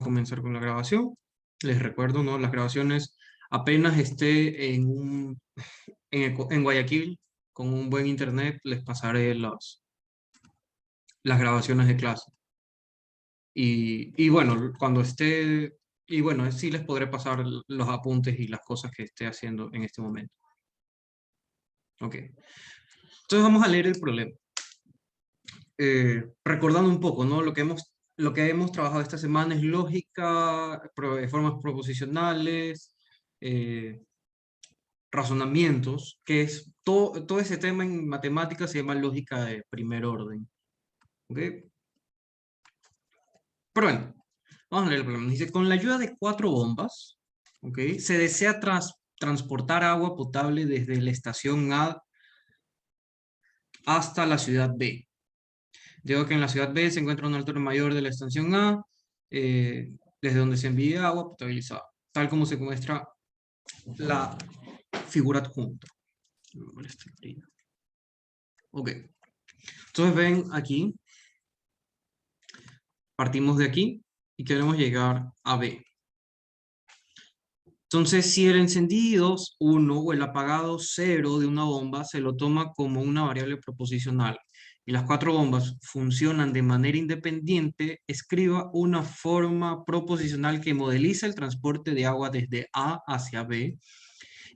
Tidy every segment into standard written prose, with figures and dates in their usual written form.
comenzar con la grabación. Les recuerdo, ¿no? Las grabaciones apenas esté en Guayaquil con un buen internet, les pasaré las grabaciones de clase. Y bueno, cuando esté, y bueno, sí les podré pasar los apuntes y las cosas que esté haciendo en este momento. Ok. Entonces vamos a leer el problema. Recordando un poco, ¿no? Lo que hemos trabajado esta semana es lógica, formas proposicionales, eh, razonamientos, que es todo ese tema en matemáticas se llama lógica de primer orden. ¿Ok? Pero bueno, vamos a leer el problema. Dice, con la ayuda de 4 bombas, ¿ok? Se desea transportar agua potable desde la estación A hasta la ciudad B. Digo que en la ciudad B se encuentra una altura mayor de la estación A, desde donde se envía agua potabilizada, tal como se muestra la figura adjunta. Ok. Entonces ven aquí, partimos de aquí y queremos llegar a B. Entonces, si el encendido 1 o el apagado 0 de una bomba se lo toma como una variable proposicional y las 4 bombas funcionan de manera independiente, escriba una forma proposicional que modeliza el transporte de agua desde A hacia B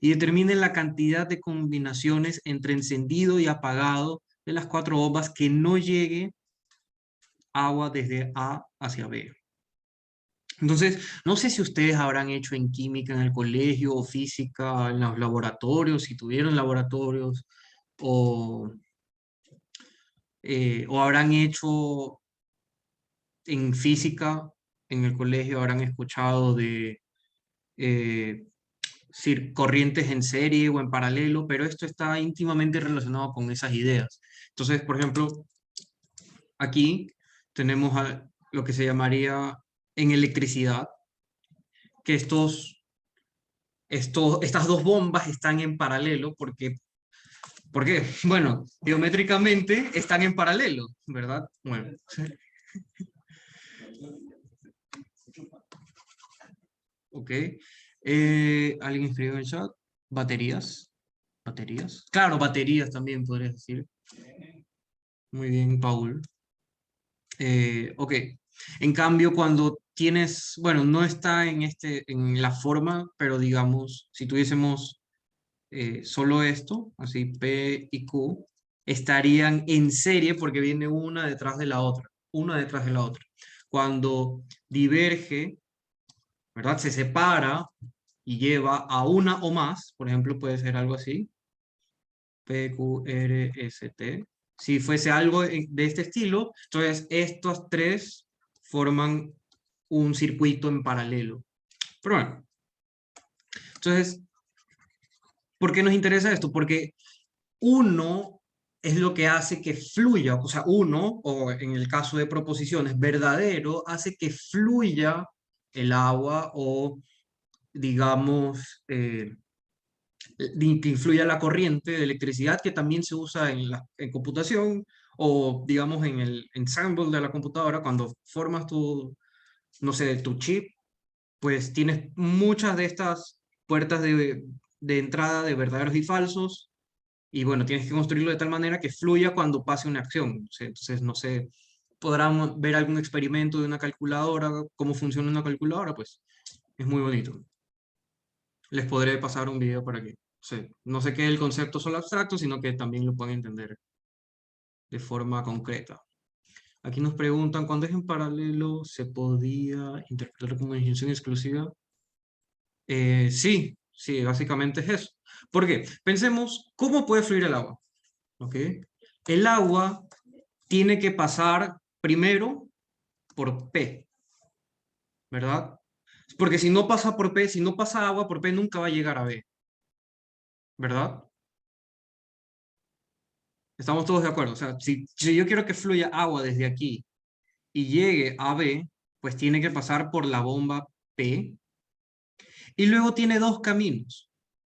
y determine la cantidad de combinaciones entre encendido y apagado de las 4 bombas que no llegue agua desde A hacia B. Entonces, no sé si ustedes habrán hecho en química en el colegio o física en los laboratorios, si tuvieron laboratorios, o, o habrán hecho en física en el colegio, habrán escuchado de eh, corrientes en serie o en paralelo, pero esto está íntimamente relacionado con esas ideas. Entonces, por ejemplo, aquí tenemos lo que se llamaría en electricidad, que estas 2 bombas están en paralelo porque, bueno, geométricamente están en paralelo, ¿verdad? Bueno. Ok. ¿Alguien escribió en el chat? Baterías. Baterías. Claro, baterías también podrías decir. Muy bien, Paul. Ok. En cambio, cuando tienes, bueno, no está en la forma, pero digamos, si tuviésemos solo esto, así P y Q, estarían en serie porque viene una detrás de la otra, una detrás de la otra. Cuando diverge, ¿verdad? Se separa y lleva a una o más, por ejemplo, puede ser algo así, P, Q, R, S, T. Si fuese algo de este estilo, entonces estos 3 forman un circuito en paralelo. Pero bueno, entonces, ¿por qué nos interesa esto? Porque uno es lo que hace que fluya, o sea, uno, o en el caso de proposiciones, verdadero, hace que fluya el agua o, digamos, que influya la corriente de electricidad que también se usa en computación o, digamos, en el ensemble de la computadora, cuando formas no sé, tu chip, pues tienes muchas de estas puertas de entrada de verdaderos y falsos y bueno, tienes que construirlo de tal manera que fluya cuando pase una acción. O sea, entonces, no sé, podrán ver algún experimento de una calculadora, cómo funciona una calculadora, pues es muy bonito. Les podré pasar un video para que, no sé qué el concepto solo abstracto, sino que también lo puedan entender de forma concreta. Aquí nos preguntan, ¿cuándo es en paralelo se podía interpretar como una injection exclusiva? Sí, sí, básicamente es eso. ¿Por qué? Pensemos, ¿cómo puede fluir el agua? ¿Ok? El agua tiene que pasar primero por P, ¿verdad? Porque si no pasa por P, si no pasa agua por P, nunca va a llegar a B, ¿verdad? Estamos todos de acuerdo. O sea, si yo quiero que fluya agua desde aquí y llegue a B, pues tiene que pasar por la bomba P. Y luego tiene 2 caminos.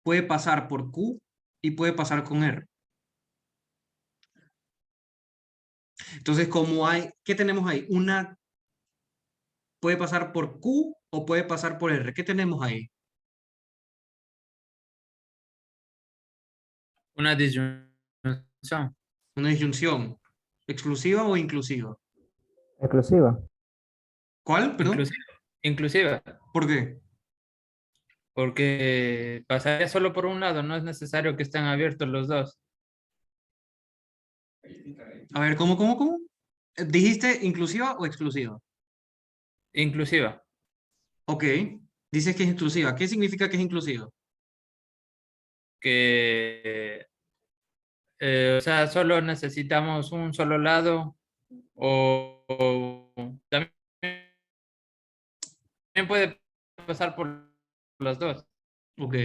Puede pasar por Q y puede pasar con R. Entonces, ¿qué tenemos ahí? puede pasar por Q o puede pasar por R. ¿Qué tenemos ahí? Una disyunción. Una disyunción. ¿Exclusiva o inclusiva? Exclusiva. ¿Cuál? Perdón. Inclusiva. Inclusiva. ¿Por qué? Porque pasaría solo por un lado, no es necesario que estén abiertos los dos. A ver, ¿cómo? ¿Dijiste inclusiva o exclusiva? Inclusiva. Ok. Dices que es exclusiva. ¿Qué significa que es inclusiva? Que, o sea, solo necesitamos un solo lado o también puede pasar por los dos. Ok.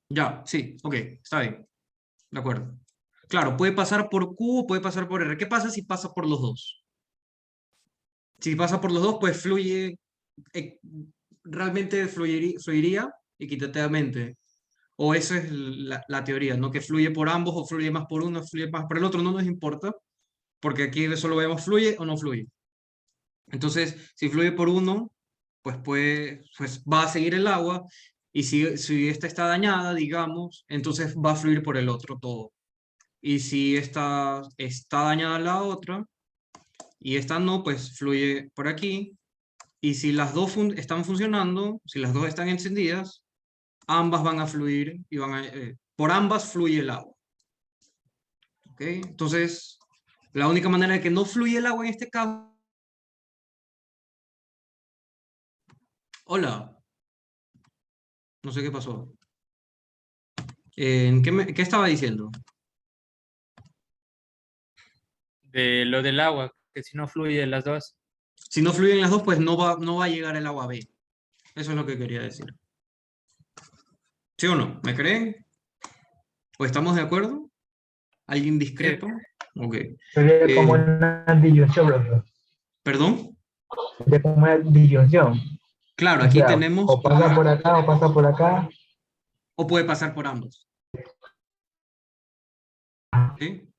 Ya, sí, ok, está bien. De acuerdo. Claro, puede pasar por Q o puede pasar por R. ¿Qué pasa si pasa por los dos? Si pasa por los dos, pues fluye, eh, realmente fluiría equitativamente. O esa es la teoría, ¿no? Que fluye por ambos o fluye más por uno, fluye más por el otro, no nos importa, porque aquí solo vemos fluye o no fluye. Entonces, si fluye por uno, pues va a seguir el agua, y si esta está dañada, digamos, entonces va a fluir por el otro todo. Y si esta está dañada la otra, y esta no, pues fluye por aquí. Y si las dos están funcionando, si las dos están encendidas, ambas van a fluir y por ambas fluye el agua. ¿Ok? Entonces, la única manera de que no fluye el agua en este caso... Hola, no sé qué pasó. ¿Qué estaba diciendo? De lo del agua, que si no fluye las dos. Si no fluyen las dos, pues no va a llegar el agua B. Eso es lo que quería decir. ¿Sí o no? ¿Me creen? ¿O estamos de acuerdo? ¿Alguien Sí, discrepa? Ok. Sería como Eh, una disyunción, profesor. ¿Perdón? Sería como una disyunción. Claro, O aquí sea, tenemos, o pasa por acá o pasa por acá. o puede pasar por ambos. ¿Sí?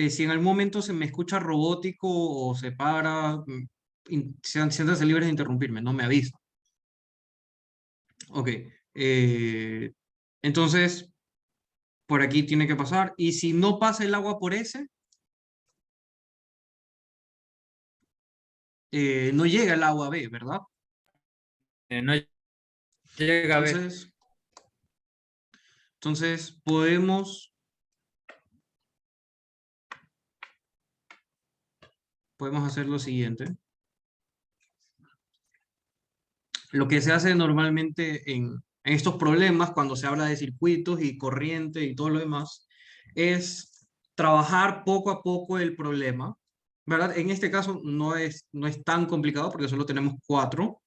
Si en algún momento se me escucha robótico o se para, siéntanse libres de interrumpirme, no me avisa. Ok. eh, entonces, por aquí tiene que pasar. Y si no pasa el agua por ese, no llega el agua a B, ¿verdad? no llega a ver. Entonces, entonces podemos hacer lo siguiente. Lo que se hace normalmente en estos problemas, cuando se habla de circuitos y corriente y todo lo demás, es trabajar poco a poco el problema, ¿verdad? En este caso no es tan complicado porque solo tenemos 4,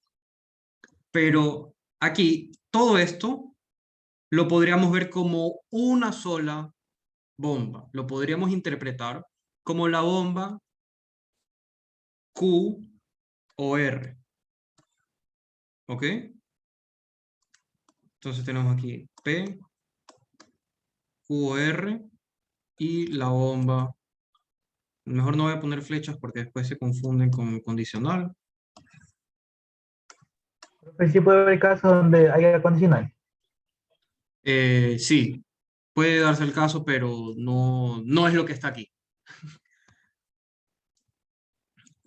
pero aquí todo esto lo podríamos ver como una sola bomba. Lo podríamos interpretar como la bomba Q o R, ¿ok? Entonces tenemos aquí P, Q o R y la bomba. Mejor no voy a poner flechas porque después se confunden con condicional. Pues sí puede haber casos donde hay aire acondicionado. Sí, puede darse el caso, pero no es lo que está aquí.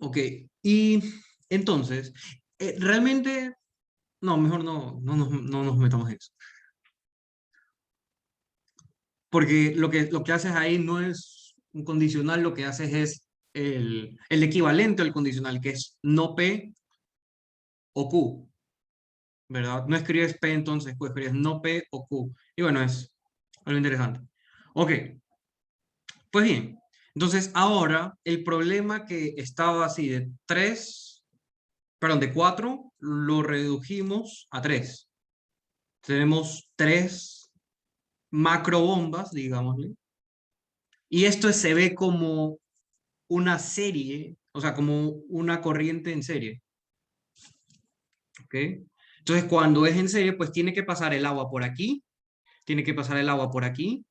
Ok, y entonces, realmente, no, mejor no nos metamos en eso. Porque lo que haces ahí no es un condicional, lo que haces es el equivalente al condicional, que es no P o Q, ¿verdad? No escribes P entonces, pues escribes no P o Q. Y bueno, es algo interesante. Ok, pues bien. Entonces ahora el problema que estaba así de 3, perdón, de 4, lo redujimos a 3. Tenemos 3 macrobombas, digámosle. Y esto se ve como una serie, o sea, como una corriente en serie. ¿Ok? Entonces, cuando es en serie, pues tiene que pasar el agua por aquí, tiene que pasar el agua por aquí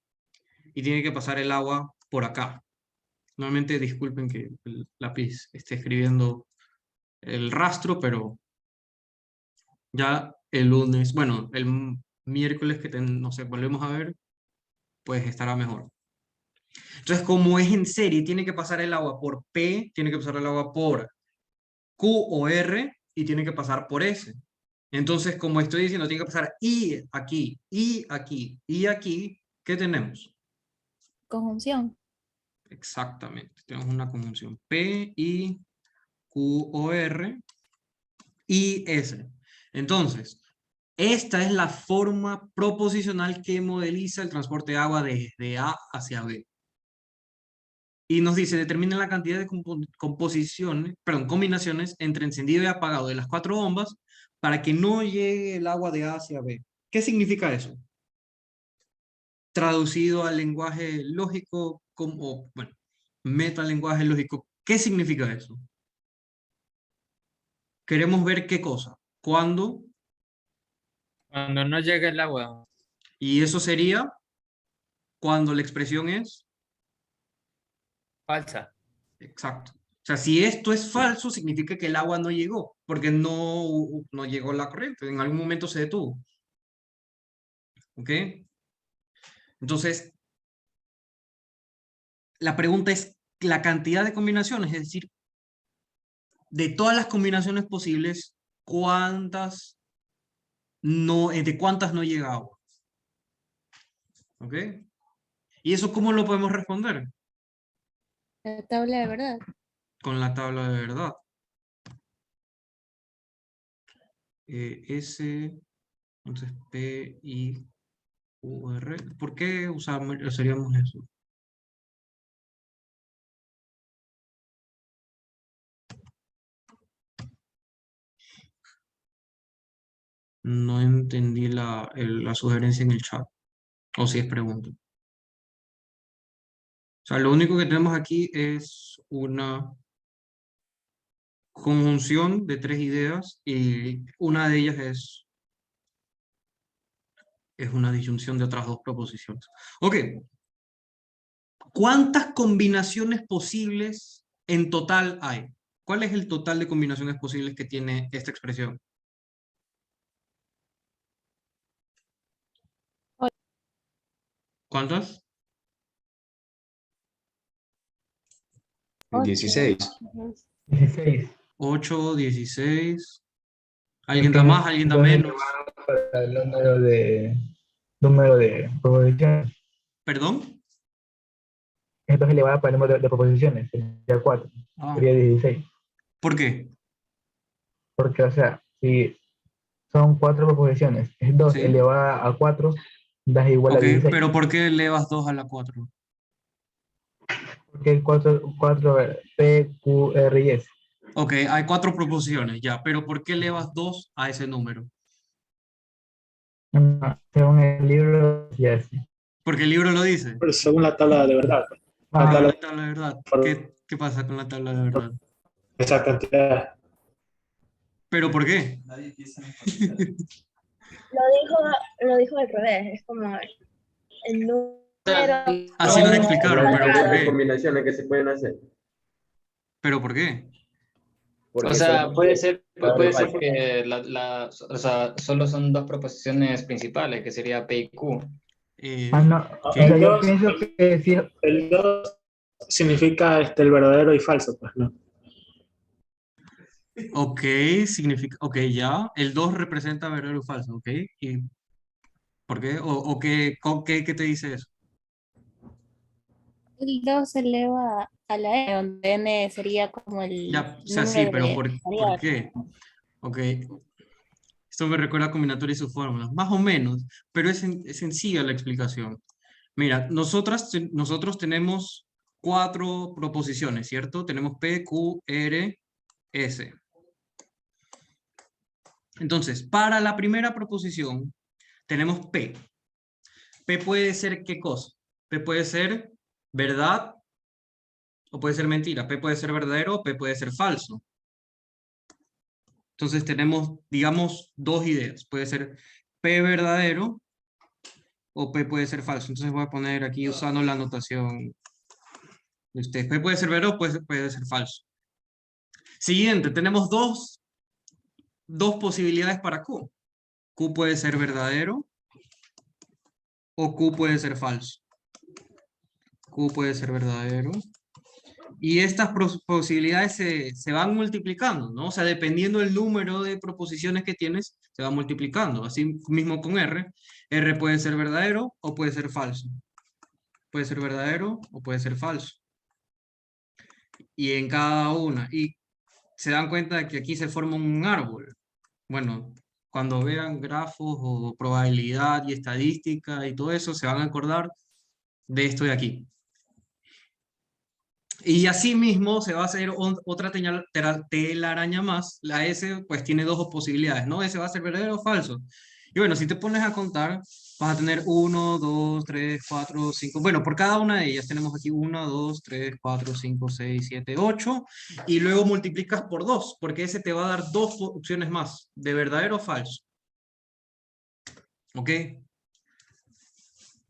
y tiene que pasar el agua por acá. Nuevamente disculpen que el lápiz esté escribiendo el rastro, pero ya el lunes, bueno, el miércoles que no sé, volvemos a ver, pues estará mejor. Entonces, como es en serie, tiene que pasar el agua por P, tiene que pasar el agua por Q o R y tiene que pasar por S. Entonces, como estoy diciendo, tiene que pasar I aquí, I aquí, I aquí. ¿Qué tenemos? Conjunción. Exactamente. Tenemos una conjunción P, I, Q o R y S. Entonces, esta es la forma proposicional que modeliza el transporte de agua desde A hacia B. Y nos dice, determina la cantidad de combinaciones entre encendido y apagado de las 4 bombas para que no llegue el agua de A hacia B. ¿Qué significa eso? Traducido al lenguaje lógico, como, bueno, metalenguaje lógico, ¿qué significa eso? Queremos ver qué cosa, cuándo, Cuando no llega el agua, y eso sería cuando la expresión es falsa. exacto. O sea, si esto es falso, significa que el agua no llegó, porque no llegó la corriente, en algún momento se detuvo. ¿Ok? Entonces, la pregunta es la cantidad de combinaciones, es decir, de todas las combinaciones posibles, ¿de cuántas no llega agua? ¿Ok? ¿Y eso cómo lo podemos responder? La tabla de verdad. Con la tabla de verdad. S, entonces P, I, Q, R. ¿Por qué usaríamos eso? No entendí la sugerencia en el chat. O si es pregunta. O sea, lo único que tenemos aquí es una conjunción de 3 ideas y una de ellas es una disyunción de otras 2 proposiciones. Ok. ¿Cuántas combinaciones posibles en total hay? ¿Cuál es el total de combinaciones posibles que tiene esta expresión? ¿Cuántas? 16. 16. 8, 16. ¿Alguien da Porque más? ¿Alguien da dos menos? elevados para el número de proposiciones. ¿Perdón? Es 2 elevado para el número de proposiciones. Sería 4. Ah, Sería 16. ¿por qué? Porque, o sea, si son 4 proposiciones, es 2 Sí. elevada a 4, da igual a Ok, 16. pero ¿por qué elevas 2 a la 4? Porque hay 4 P, Q, R y S. Ok, hay 4 proposiciones, ya, pero ¿por qué elevas 2 a ese número? Según el libro, y así. Porque el libro lo dice. Pero según la tabla de verdad, la Pero tabla la tabla de verdad, ¿qué pasa con la tabla de verdad? esa cantidad. ¿Pero por qué? Lo dijo al revés, es como el número. Así nos explicaron, La pero ¿por cantidad de qué? combinaciones que se pueden hacer. ¿Pero por qué? Porque O sea, son- puede ser Claro, que o sea, solo son dos proposiciones principales, que sería P y Q. No, o ¿Qué? sea, yo dos, pienso que sí, el 2 significa el verdadero y falso, pues, ¿no? Ok, significa, ok, ya. El 2 representa verdadero o falso, ok. ¿Y por qué? ¿O qué te dice eso? El 2 se eleva a la N, donde N sería como el Ya, o sea, sí, número pero de ¿por variables. qué? Ok, esto me recuerda a combinatoria y sus fórmulas, más o menos, pero es sencilla la explicación. Mira, nosotros tenemos 4 proposiciones, ¿cierto? Tenemos P, Q, R, S. Entonces, para la primera proposición, tenemos P. P puede ser ¿qué cosa? P puede ser verdad o puede ser mentira. P puede ser verdadero o P puede ser falso. Entonces tenemos, digamos, 2 ideas. Puede ser P verdadero o P puede ser falso. Entonces voy a poner aquí usando la notación P puede ser verdadero o puede ser falso. Siguiente, tenemos dos posibilidades para Q. Q puede ser verdadero o Q puede ser falso. Q puede ser verdadero. Y estas posibilidades se van multiplicando, ¿no? O sea, dependiendo del número de proposiciones que tienes, se va multiplicando. Así mismo con R. R puede ser verdadero o puede ser falso. Puede ser verdadero o puede ser falso. Y en cada una. Y se dan cuenta de que aquí se forma un árbol. Bueno, cuando vean grafos o probabilidad y estadística y todo eso, se van a acordar de esto de aquí. Y así mismo se va a hacer otra telaraña más. La S pues tiene dos posibilidades, ¿no? S va a ser verdadero o falso. Y bueno, si te pones a contar, vas a tener 1, 2, 3, 4, 5. Bueno, por cada una de ellas tenemos aquí 1, 2, 3, 4, 5, 6, 7, 8. Y luego multiplicas por 2, porque ese te va a dar dos opciones más, de verdadero o falso. ¿Ok?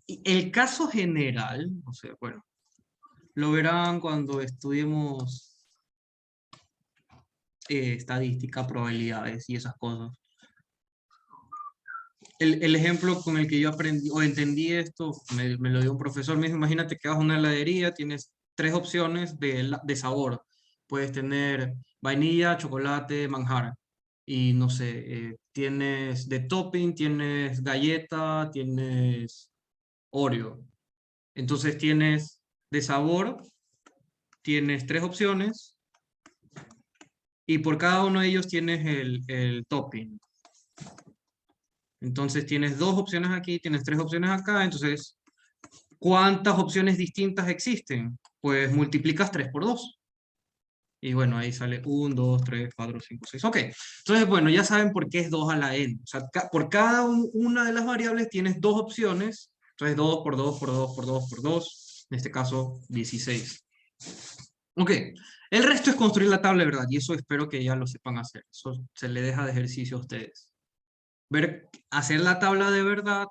Y el caso general, o sea, bueno, lo verán cuando estudiemos estadística, probabilidades y esas cosas. El ejemplo con el que yo aprendí o entendí esto, me lo dio un profesor, me dijo, imagínate que vas a una heladería, tienes tres opciones de sabor. Puedes tener vainilla, chocolate, manjar. Y no sé, tienes de topping, tienes galleta, tienes Oreo. Entonces tienes de sabor, tienes tres opciones y por cada uno de ellos tienes el topping. Entonces tienes dos opciones aquí, tienes tres opciones acá, entonces, ¿cuántas opciones distintas existen? Pues multiplicas 3 por 2. Y bueno, ahí sale 1, 2, 3, 4, 5, 6. Ok, entonces bueno, ya saben por qué es 2 a la n. O sea, por cada una de las variables tienes dos opciones. Entonces 2 por 2 por 2 por 2 por 2. En este caso, 16. Ok, el resto es construir la tabla de verdad. Y eso espero que ya lo sepan hacer. Eso se le deja de ejercicio a ustedes. Hacer la tabla de verdad,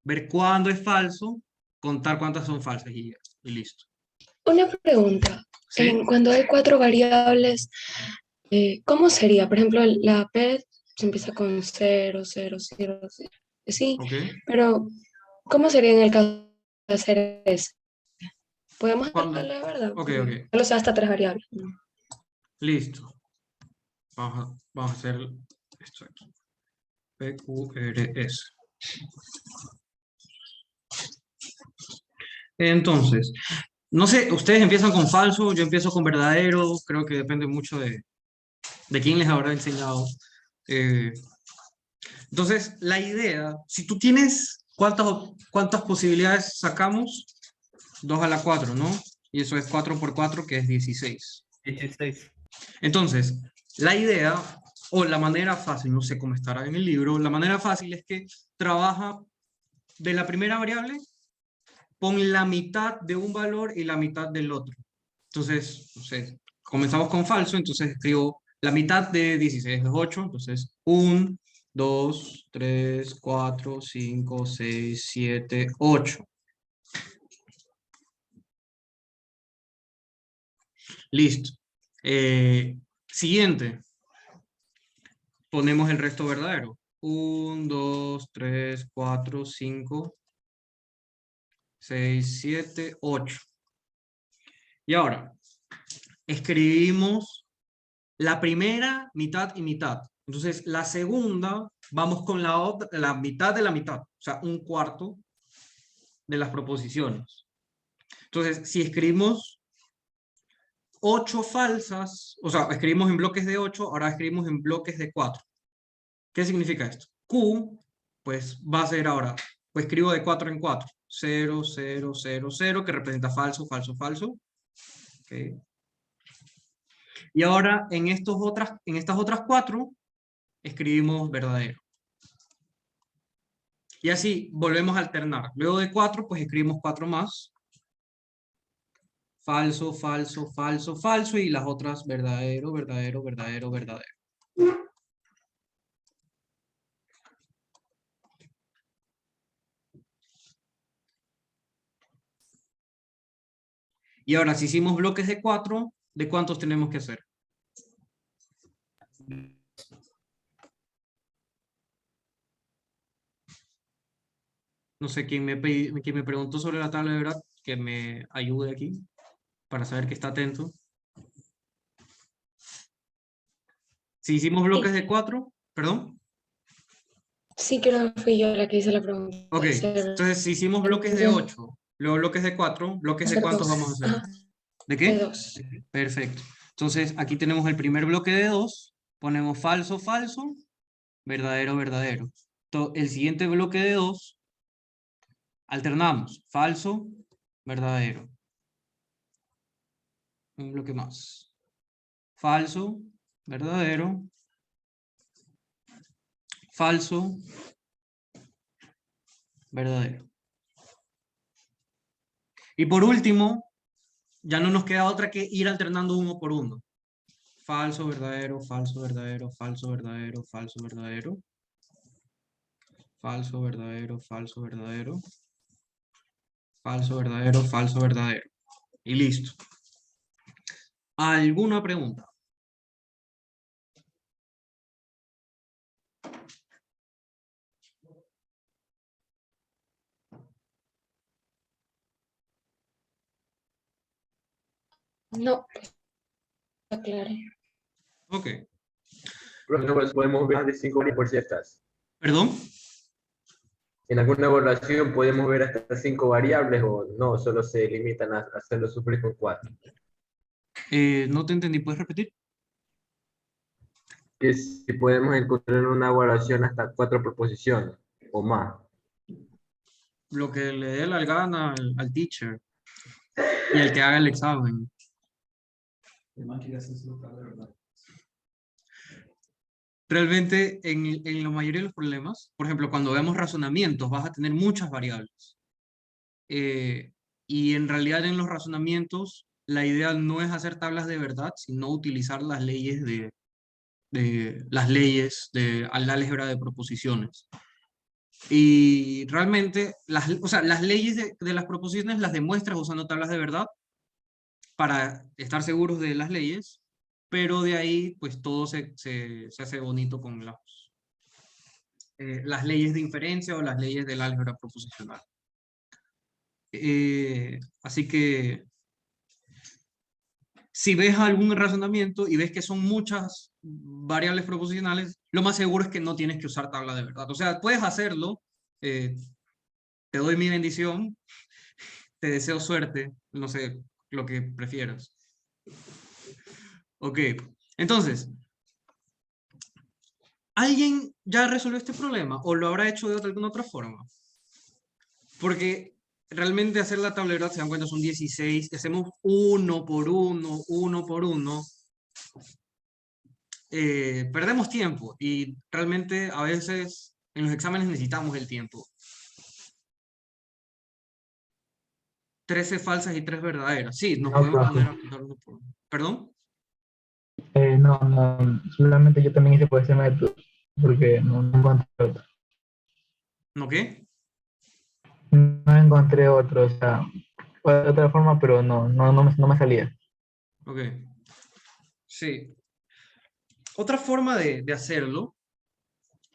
ver cuándo es falso, contar cuántas son falsas y listo. Una pregunta. ¿Sí? Cuando hay cuatro variables, ¿cómo sería? Por ejemplo, la P se empieza con 0, 0, 0, 0. Sí, Ok. pero ¿cómo sería en el caso de hacer eso? ¿Podemos ¿Cuándo? hacerlo de verdad? Ok, Porque ok. solo se da hasta tres variables, ¿no? Listo. Vamos a hacer esto aquí. PQRS. Entonces, no sé, ustedes empiezan con falso, yo empiezo con verdadero, creo que depende mucho de quién les habrá enseñado. Eh, entonces, la idea, si tú tienes, ¿cuántas posibilidades sacamos? 2 a la 4, ¿no? Y eso es 4 por 4, que es 16. 16. Entonces, la idea, o la manera fácil, no sé cómo estará en el libro, la manera fácil es que trabaja de la primera variable, pon la mitad de un valor y la mitad del otro. Entonces, no sé, comenzamos con falso, entonces escribo la mitad de 16 es 8, entonces 1, 2, 3, 4, 5, 6, 7, 8. Listo. Siguiente. Ponemos el resto verdadero. 1, 2, 3, 4, 5, 6, 7, 8. Y ahora, escribimos la primera mitad y mitad. Entonces, la segunda, vamos con la mitad de la mitad. O sea, un cuarto de las proposiciones. Entonces, si escribimos 8 falsas, o sea, escribimos en bloques de 8, ahora escribimos en bloques de 4. ¿Qué significa esto? Q, pues va a ser ahora, pues escribo de 4 en 4. 0, 0, 0, 0, que representa falso, falso, falso. Okay. Y ahora en estas otras 4 escribimos verdadero. Y así volvemos a alternar. Luego de 4, pues escribimos 4 más. Falso, falso, falso, falso. Y las otras verdadero, verdadero, verdadero, verdadero. Y Y ahora, si hicimos bloques de 4, ¿de cuántos tenemos que hacer? No sé, quien me preguntó sobre la tabla de verdad, que me ayude aquí, para saber que está atento. Si hicimos bloques de 4, perdón. Sí, creo que fui yo la que hice la pregunta. Ok, entonces si hicimos bloques de 8, luego bloques de 4, ¿bloques de Hacer cuántos dos. vamos a hacer? Ajá, ¿De de qué? 2. Perfecto. Entonces aquí tenemos el primer bloque de 2, ponemos falso, falso, verdadero, verdadero. El siguiente bloque de 2, alternamos, falso, verdadero. Un bloque más. Falso, verdadero, falso, verdadero. Y por último, ya no nos queda otra que ir alternando uno por uno. Falso, verdadero, falso, verdadero, falso, verdadero, falso, verdadero. Falso, verdadero, falso, verdadero. Falso, verdadero, falso, verdadero. Y listo. ¿Alguna pregunta? No, está claro. Ok. Profe, pues podemos ver más de 5 variables por ciertas. ¿Perdón? En alguna evaluación podemos ver hasta 5 variables o no, solo se limitan a hacerlo sufrir con 4. No te entendí. ¿Puedes repetir? Que si podemos encontrar en una evaluación hasta 4 proposiciones o más. Lo que le dé la gana al teacher y al que haga el examen. Realmente, en la mayoría de los problemas, por ejemplo, cuando vemos razonamientos, vas a tener muchas variables. Y en realidad en los razonamientos, la idea no es hacer tablas de verdad, sino utilizar las leyes de álgebra de proposiciones. Y realmente, o sea, las leyes de las proposiciones las demuestras usando tablas de verdad para estar seguros de las leyes, pero de ahí, pues todo se hace bonito con las leyes de inferencia o las leyes del álgebra proposicional. Así que, si ves algún razonamiento y ves que son muchas variables proposicionales, lo más seguro es que no tienes que usar tabla de verdad. O sea, puedes hacerlo, te doy mi bendición, te deseo suerte, no sé, lo que prefieras. Ok, entonces, ¿alguien ya resolvió este problema o lo habrá hecho de alguna otra forma? Porque realmente hacer la tabla de verdad, se dan cuenta, son 16, hacemos uno por uno, perdemos tiempo y realmente a veces en los exámenes necesitamos el tiempo. 13 falsas y 3 verdaderas. Sí, nos No, podemos profe. poner a apuntar uno por uno. ¿Perdón? No, solamente yo también hice por ese método, porque no encontré otro. ¿No qué? No encontré otro, o sea, fue de otra forma, pero no me salía. Ok. Sí. Otra forma de hacerlo,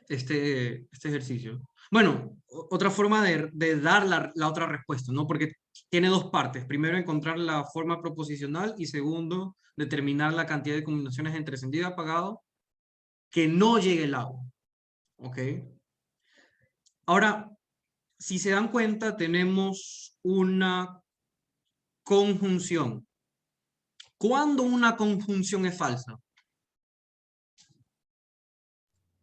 este ejercicio. Bueno, otra forma de dar la otra respuesta, ¿no? Porque tiene dos partes. Primero, encontrar la forma proposicional y segundo, determinar la cantidad de combinaciones entre encendido y apagado que no llegue el agua. ¿Ok? Ahora, si se dan cuenta, tenemos una conjunción. ¿Cuándo una conjunción es falsa?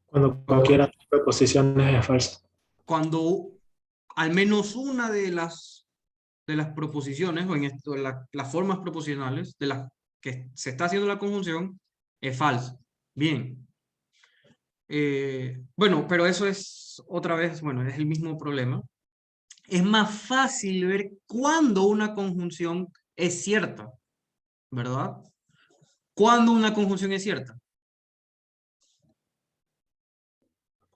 Cuando cualquiera de las proposiciones es falsa. Cuando al menos una de las proposiciones, o en esto, las formas proposicionales de las que se está haciendo la conjunción, es falsa. Bien. Bueno, pero eso es otra vez, bueno, es el mismo problema. Es más fácil ver cuándo una conjunción es cierta, ¿verdad? ¿Cuándo una conjunción es cierta?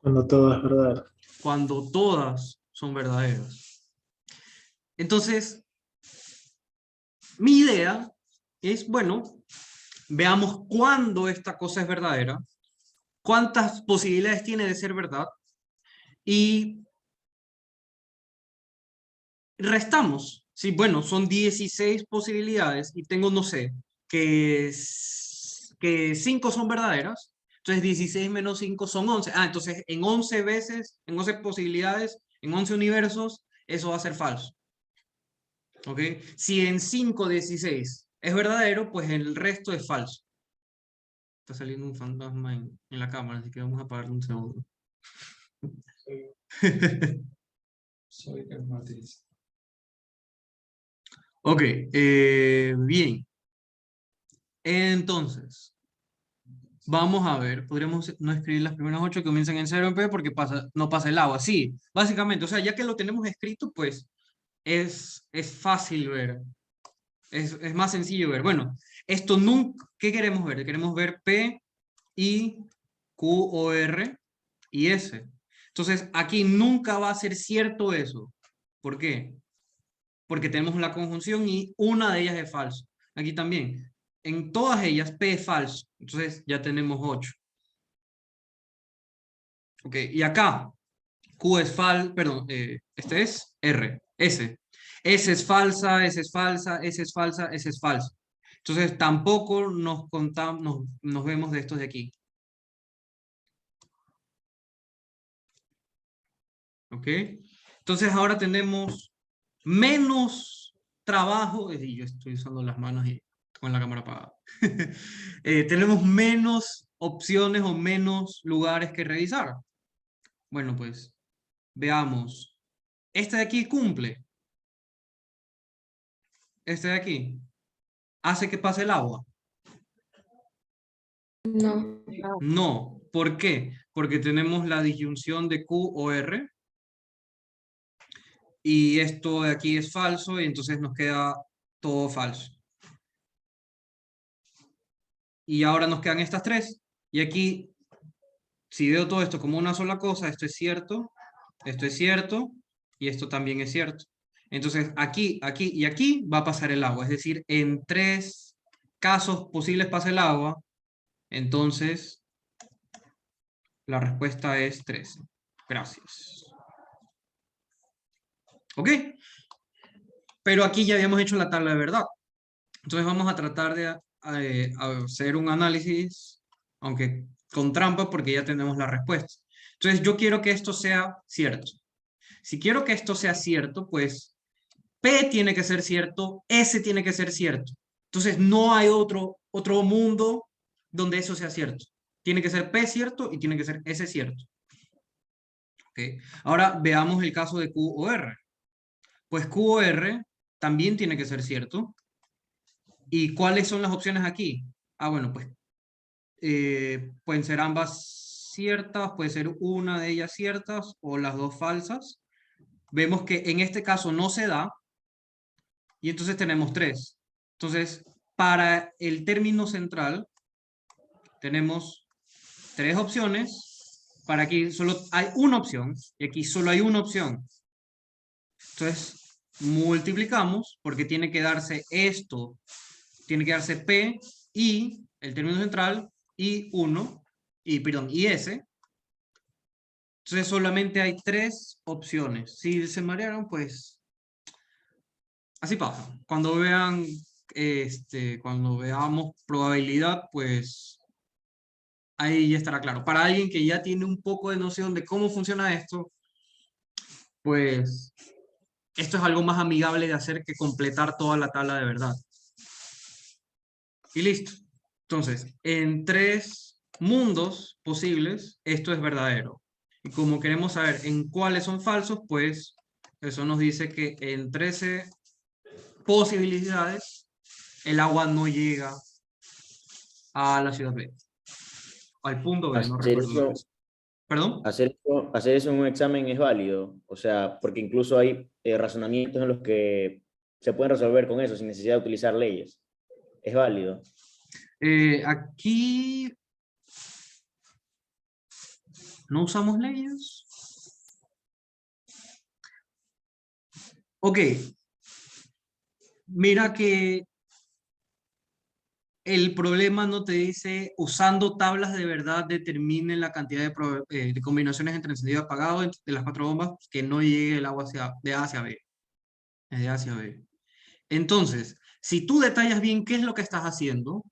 Cuando todo es verdadero. Cuando todas son verdaderas. Entonces, mi idea es, bueno, veamos cuándo esta cosa es verdadera, cuántas posibilidades tiene de ser verdad, y restamos. Sí, bueno, son 16 posibilidades y tengo, no sé, que 5 son verdaderas. Entonces 16 menos 5 son 11. Ah, entonces en 11 veces, en 11 posibilidades, en 11 universos, eso va a ser falso. ¿Ok? Si en 5 de 16 es verdadero, pues el resto es falso. Está saliendo un fantasma en la cámara, así que vamos a apagarlo un segundo. Soy el matriz. Ok, bien. Entonces, vamos a ver, podríamos no escribir las primeras 8 que comienzan en 0 en P porque no pasa el agua. Sí, básicamente, o sea, ya que lo tenemos escrito, pues es fácil ver. Es más sencillo ver. Bueno, esto nunca, ¿qué queremos ver? Queremos ver P, I, Q, O, R y S. Entonces, aquí nunca va a ser cierto eso. ¿Por qué? Porque tenemos la conjunción y una de ellas es falso. Aquí también. En todas ellas, P es falso. Entonces, ya tenemos 8. Ok, y acá, Q es perdón, este es R, S. S es falsa, S es falsa, S es falsa, S es falsa. Entonces tampoco nos vemos de estos de aquí. ¿Ok? Entonces ahora tenemos menos trabajo, y yo estoy usando las manos y con la cámara apagada. Tenemos menos opciones o menos lugares que revisar. Bueno, pues veamos. Este de aquí cumple. Este de aquí hace que pase el agua. No. No. ¿Por qué? Porque tenemos la disyunción de Q o R. Y esto de aquí es falso y entonces nos queda todo falso. Y ahora nos quedan estas tres. Y aquí, si veo todo esto como una sola cosa, esto es cierto y esto también es cierto. Entonces aquí, aquí y aquí va a pasar el agua. Es decir, en 3 casos posibles pasa el agua. Entonces, la respuesta es 13. Gracias. ¿Ok? Pero aquí ya habíamos hecho la tabla de verdad. Entonces vamos a tratar de hacer un análisis, aunque con trampa, porque ya tenemos la respuesta. Entonces yo quiero que esto sea cierto. Si quiero que esto sea cierto, pues P tiene que ser cierto, S tiene que ser cierto. Entonces no hay otro mundo donde eso sea cierto. Tiene que ser P cierto y tiene que ser S cierto. ¿Okay? Ahora veamos el caso de Q o R. Pues Q o R también tiene que ser cierto. ¿Y cuáles son las opciones aquí? Ah, bueno, pues pueden ser ambas ciertas, puede ser una de ellas ciertas o las dos falsas. Vemos que en este caso no se da y entonces tenemos 3. Entonces, para el término central tenemos 3 opciones. Para aquí solo hay una opción y aquí solo hay una opción. Entonces, multiplicamos porque tiene que darse esto, tiene que darse P y el término central y 1, y S. Entonces solamente hay 3 opciones. Si se marearon, pues así pasa. Cuando vean, cuando veamos probabilidad, pues ahí ya estará claro. Para alguien que ya tiene un poco de noción de cómo funciona esto, pues esto es algo más amigable de hacer que completar toda la tabla de verdad. Y listo. Entonces, en 3 mundos posibles, esto es verdadero. Y como queremos saber en cuáles son falsos, pues eso nos dice que en 13 posibilidades el agua no llega a la ciudad B. Al punto B, no Hacer recuerdo lo que eso, es. ¿Perdón? hacer eso en un examen es válido, o sea, porque incluso hay razonamientos en los que se pueden resolver con eso sin necesidad de utilizar leyes. Es válido. Aquí no usamos leyes. Ok. mira que el problema no te dice, usando tablas de verdad, determinen la cantidad de combinaciones entre encendido y apagado de las 4 bombas que no llegue el agua de A hacia B. Es de A hacia B. Entonces, si tú detallas bien qué es lo que estás haciendo,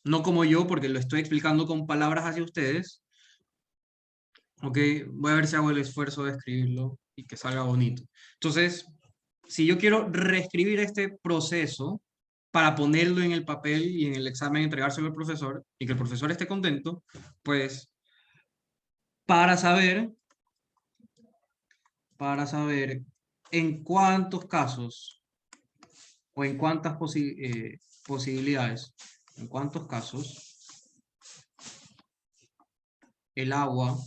no como yo, porque lo estoy explicando con palabras hacia ustedes, ok, voy a ver si hago el esfuerzo de escribirlo y que salga bonito. Entonces, si yo quiero reescribir este proceso para ponerlo en el papel y en el examen entregárselo al profesor y que el profesor esté contento, pues para saber en cuántos casos o en cuántas posibilidades, en cuántos casos el agua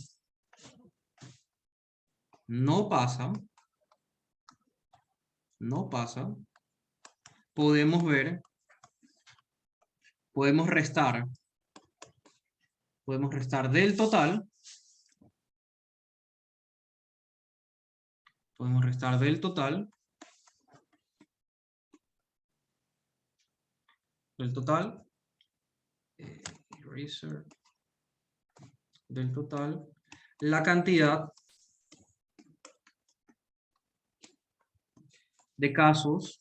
no pasa, podemos restar del total, la cantidad de casos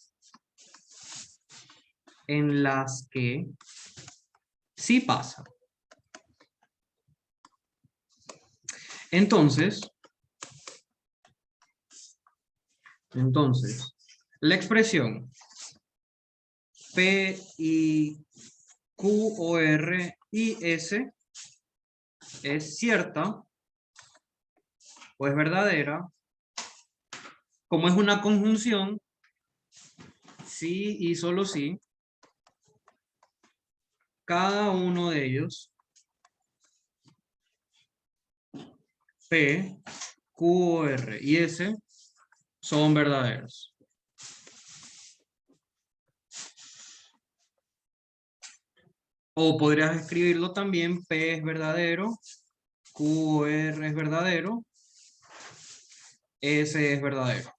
en las que sí pasa. Entonces, la expresión P y Q o R y S es cierta o es verdadera, como es una conjunción, sí y solo sí, cada uno de ellos, P, Q, R y S, son verdaderos. O podrías escribirlo también, P es verdadero, Q, R es verdadero, S es verdadero.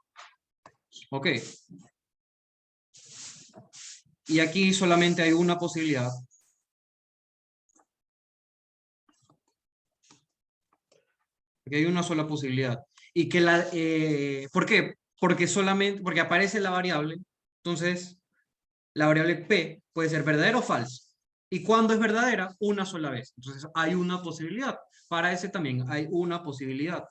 Ok. Y aquí solamente hay una posibilidad. Aquí hay una sola posibilidad. Y que ¿por qué? Porque aparece la variable. Entonces, la variable P puede ser verdadera o falsa. ¿Y cuando es verdadera? Una sola vez. Entonces, hay una posibilidad. Para ese también hay una posibilidad.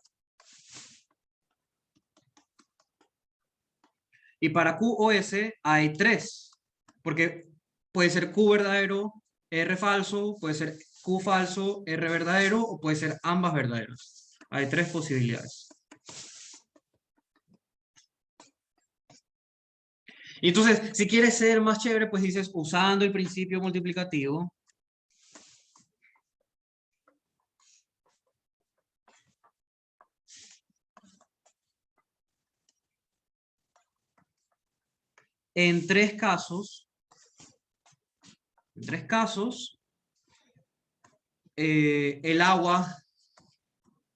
Y para Q o S hay 3. Porque puede ser Q verdadero, R falso, puede ser Q falso, R verdadero, o puede ser ambas verdaderas. Hay 3 posibilidades. Y entonces, si quieres ser más chévere, pues dices usando el principio multiplicativo. En tres casos, el agua,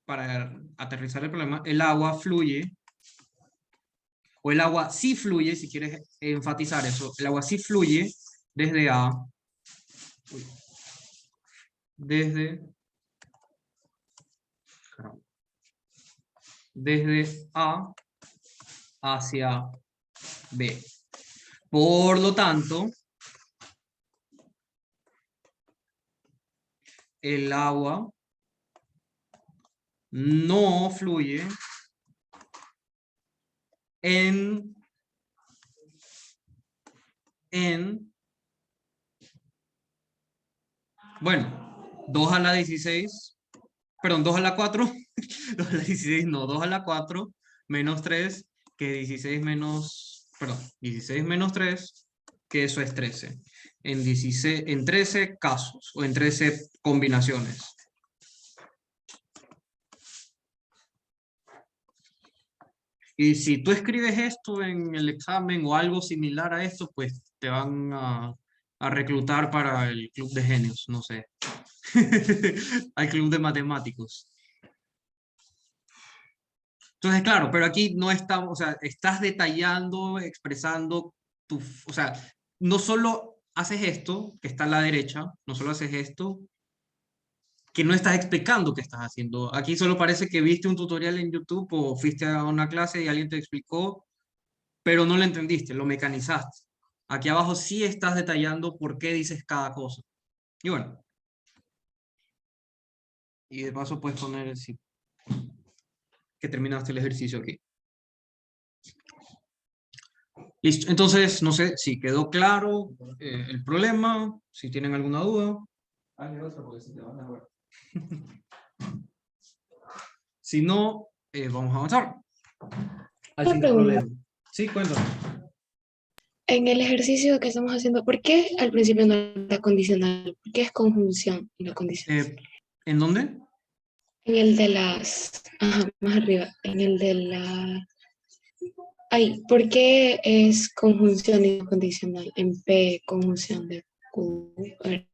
para aterrizar el problema, el agua fluye, o el agua sí fluye, si quieres enfatizar eso, el agua sí fluye desde A, desde A hacia B. Por lo tanto, el agua no fluye en bueno, 2 a la 16, perdón, 2 a la 4, 2 a la 16, no, 2 a la 4 menos 3, que 16 menos, perdón, 16 menos 3, que eso es 13. En 13 casos, o en 13 combinaciones. Y si tú escribes esto en el examen o algo similar a esto, pues te van a reclutar para el club de genios, no sé. Al club de matemáticos. Entonces, claro, pero aquí no estamos, o sea, estás detallando, expresando o sea, no solo haces esto, que está a la derecha, no solo haces esto, que no estás explicando qué estás haciendo. Aquí solo parece que viste un tutorial en YouTube o fuiste a una clase y alguien te explicó, pero no lo entendiste, lo mecanizaste. Aquí abajo sí estás detallando por qué dices cada cosa. Y bueno. Y de paso puedes poner sí, que terminaste el ejercicio aquí. Listo. Entonces, no sé si quedó claro el problema, si tienen alguna duda. Si no, vamos a avanzar. Al Una siguiente pregunta. problema. Sí, cuéntame. En el ejercicio que estamos haciendo, ¿por qué al principio no está condicional? ¿Por qué es conjunción y no condicional? ¿En dónde? En el de las... Ajá, más arriba. En el de la... Ay, ¿por qué es conjunción y no condicional? En P, conjunción de Q. A ver.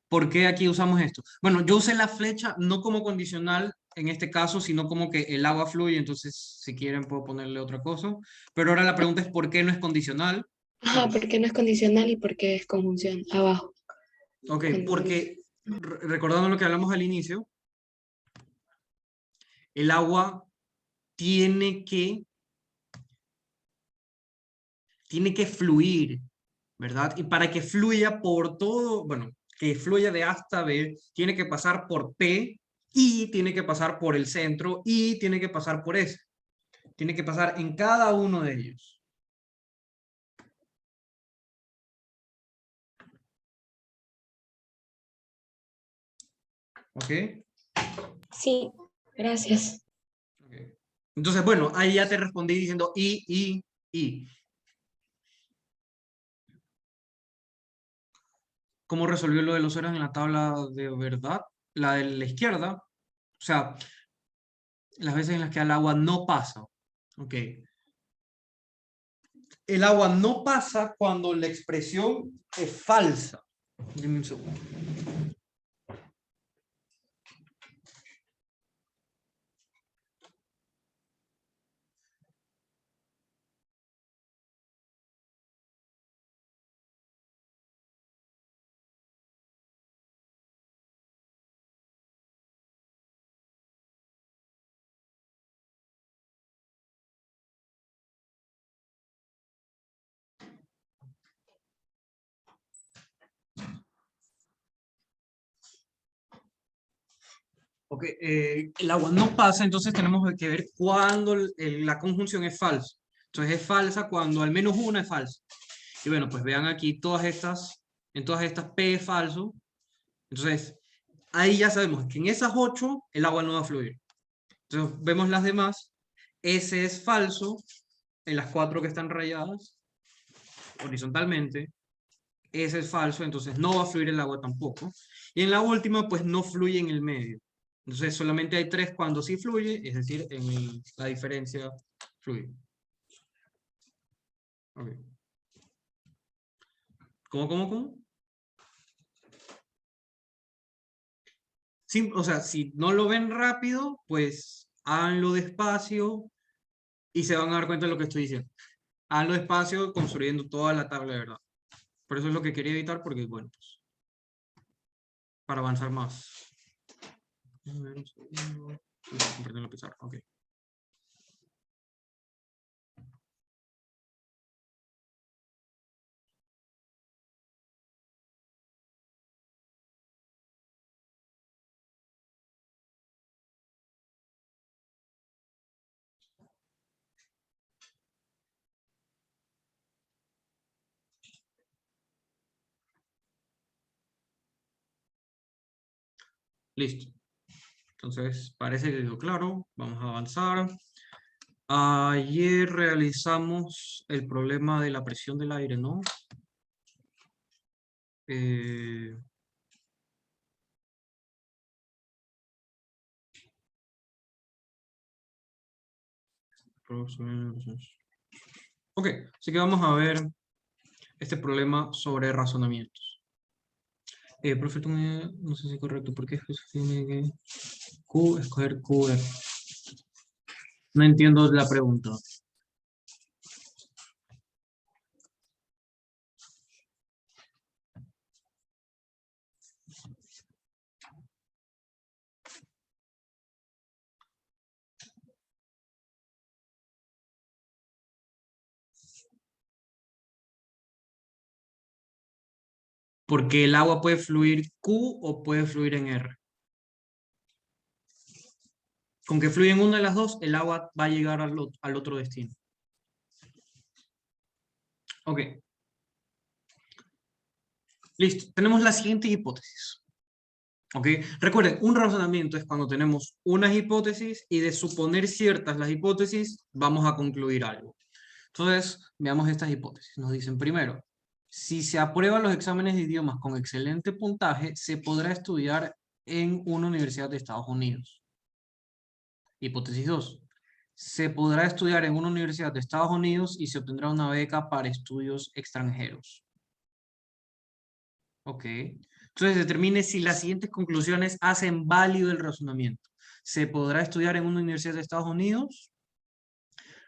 ¿Por qué aquí usamos esto? Bueno, yo usé la flecha no como condicional en este caso, sino como que el agua fluye, entonces si quieren puedo ponerle otra cosa. Pero ahora la pregunta es ¿por qué no es condicional? Ajá, ¿por qué no es condicional y por qué es conjunción? Abajo. Ok, Cuando porque recordando lo que hablamos al inicio, el agua tiene que fluir, ¿verdad? Y para que fluya por todo, bueno, que fluya de A hasta B, tiene que pasar por P y tiene que pasar por el centro y tiene que pasar por S. Tiene que pasar en cada uno de ellos. ¿Ok? Sí, gracias. Okay. Entonces, bueno, ahí ya te respondí diciendo y. ¿Cómo resolvió lo de los ceros en la tabla de verdad? La de la izquierda. O sea, las veces en las que el agua no pasa. Ok. El agua no pasa cuando la expresión es falsa. Dime un segundo. Ok, el agua no pasa, entonces tenemos que ver cuándo la conjunción es falsa. Entonces es falsa cuando al menos una es falsa. Y bueno, pues vean aquí en todas estas P es falso. Entonces, ahí ya sabemos que en esas 8 el agua no va a fluir. Entonces vemos las demás. S es falso en las 4 que están rayadas horizontalmente. S es falso, entonces no va a fluir el agua tampoco. Y en la última, pues no fluye en el medio. Entonces solamente hay 3 cuando sí fluye, es decir, en la diferencia fluye. Okay. ¿Cómo? Sí, o sea, si no lo ven rápido, pues háganlo despacio y se van a dar cuenta de lo que estoy diciendo. Háganlo despacio construyendo toda la tabla de verdad. Por eso es lo que quería evitar, porque, bueno, pues, para avanzar más. A ver, un segundo. Compartir la pizarra, ok. Listo. Entonces, parece que quedó claro. Vamos a avanzar. Ayer realizamos el problema de la presión del aire, ¿no? Ok, así que vamos a ver este problema sobre razonamientos. Profe, tú no sé si es correcto, ¿por qué tiene que Q, escoger QR? No entiendo la pregunta. Porque el agua puede fluir Q o puede fluir en R. Con que fluya en una de las dos, el agua va a llegar al otro destino. Ok. Listo. Tenemos la siguiente hipótesis. Ok. Recuerden, un razonamiento es cuando tenemos unas hipótesis y de suponer ciertas las hipótesis, vamos a concluir algo. Entonces, veamos estas hipótesis. Nos dicen primero, si se aprueban los exámenes de idiomas con excelente puntaje, se podrá estudiar en una universidad de Estados Unidos. Hipótesis 2. Se podrá estudiar en una universidad de Estados Unidos y se obtendrá una beca para estudios extranjeros. Ok. Entonces determine si las siguientes conclusiones hacen válido el razonamiento. Se podrá estudiar en una universidad de Estados Unidos,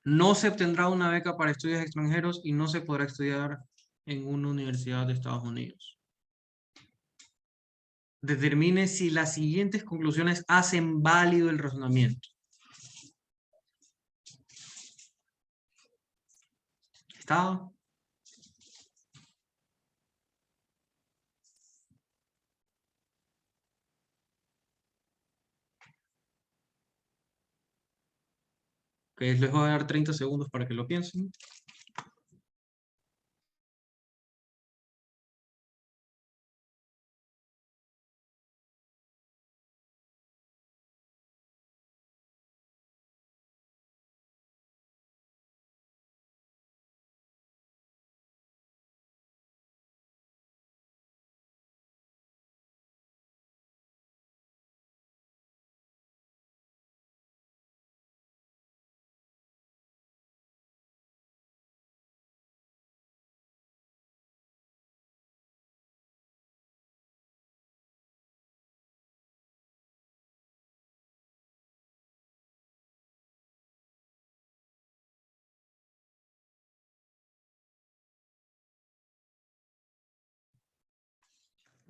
no se obtendrá una beca para estudios extranjeros y no se podrá estudiar en una universidad de Estados Unidos. Determine si las siguientes conclusiones hacen válido el razonamiento. ¿Está? Ok, les voy a dar 30 segundos para que lo piensen.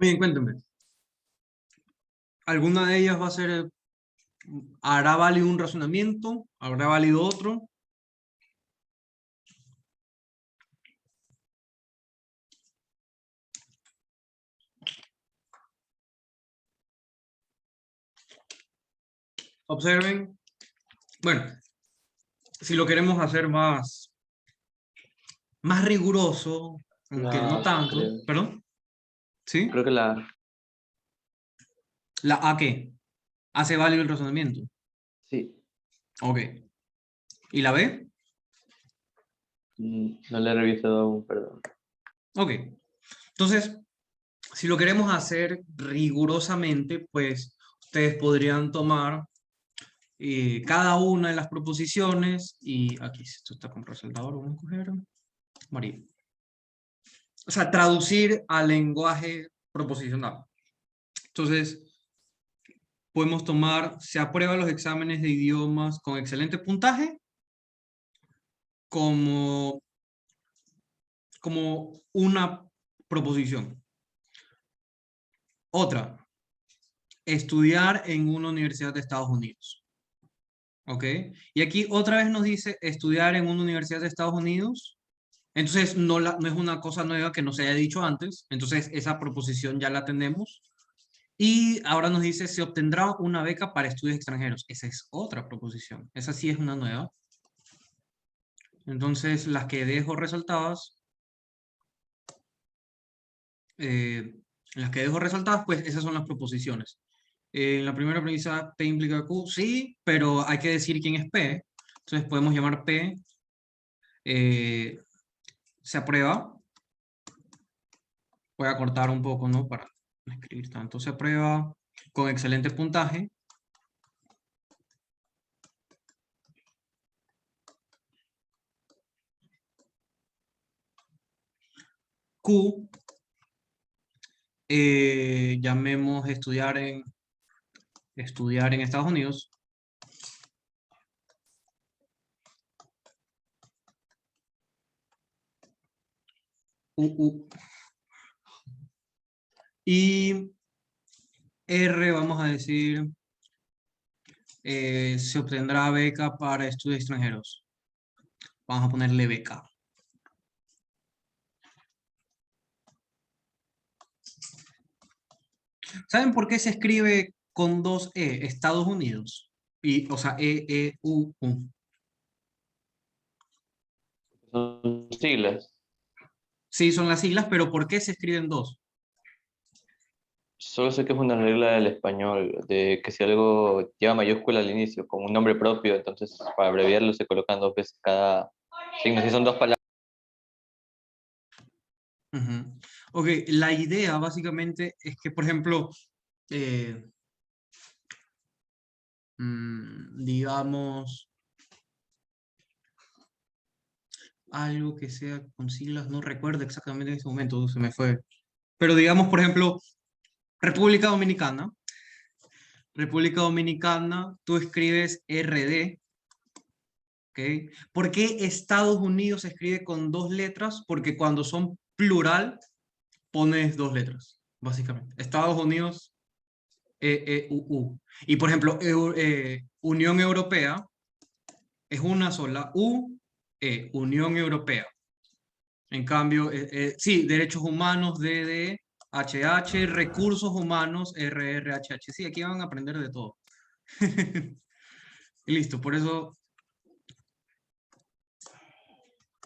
Bien, cuéntenme. ¿Alguna de ellas va a ser, hará válido un razonamiento? ¿Habrá válido otro? Observen. Bueno, si lo queremos hacer más riguroso, aunque no tanto. creo. ¿Perdón? ¿Sí? Creo que la... ¿La A qué? ¿Hace válido el razonamiento? Sí, Ok. ¿Y la B? no le he revisado aún, perdón. Ok. Entonces, si lo queremos hacer rigurosamente, pues ustedes podrían tomar cada una de las proposiciones y aquí esto está con resaltador, vamos a coger María. O sea, traducir al lenguaje proposicional. Entonces, podemos tomar, se aprueban los exámenes de idiomas con excelente puntaje como una proposición. Otra, estudiar en una universidad de Estados Unidos. ¿Ok? Y aquí otra vez nos dice estudiar en una universidad de Estados Unidos. Entonces no es una cosa nueva que no se haya dicho antes. Entonces esa proposición ya la tenemos. Y ahora nos dice se obtendrá una beca para estudios extranjeros. Esa es otra proposición. Esa sí es una nueva. Entonces las que dejo resaltadas, pues esas son las proposiciones. En la primera premisa, P implica Q, sí, pero hay que decir quién es P. Entonces podemos llamar P, se aprueba. Voy a cortar un poco, ¿no? Para no escribir tanto. Se aprueba con excelente puntaje. Q, llamemos estudiar en Estados Unidos. Y R, vamos a decir, se obtendrá beca para estudios extranjeros. Vamos a ponerle beca. ¿Saben por qué se escribe con dos E, Estados Unidos? Y, o sea, E-E-U-U. Son siglas. Sí, son las siglas, pero ¿por qué se escriben dos? Solo sé que es una regla del español, de que si algo lleva mayúscula al inicio, con un nombre propio, entonces para abreviarlo se colocan dos veces cada signo. Si son dos palabras. Ujú. Ok, la idea básicamente es que, por ejemplo, eh, digamos, algo que sea con siglas, no recuerdo exactamente en ese momento, se me fue. Pero digamos, por ejemplo, República Dominicana. República Dominicana, tú escribes RD, ¿ok? ¿Por qué Estados Unidos se escribe con dos letras? Porque cuando son plural, pones dos letras, básicamente. Estados Unidos, E-E-U-U. Y por ejemplo, Unión Europea es una sola U-E, Unión Europea. En cambio, sí, derechos humanos, DD, recursos humanos, RRHH. Sí, aquí van a aprender de todo. Y listo, por eso.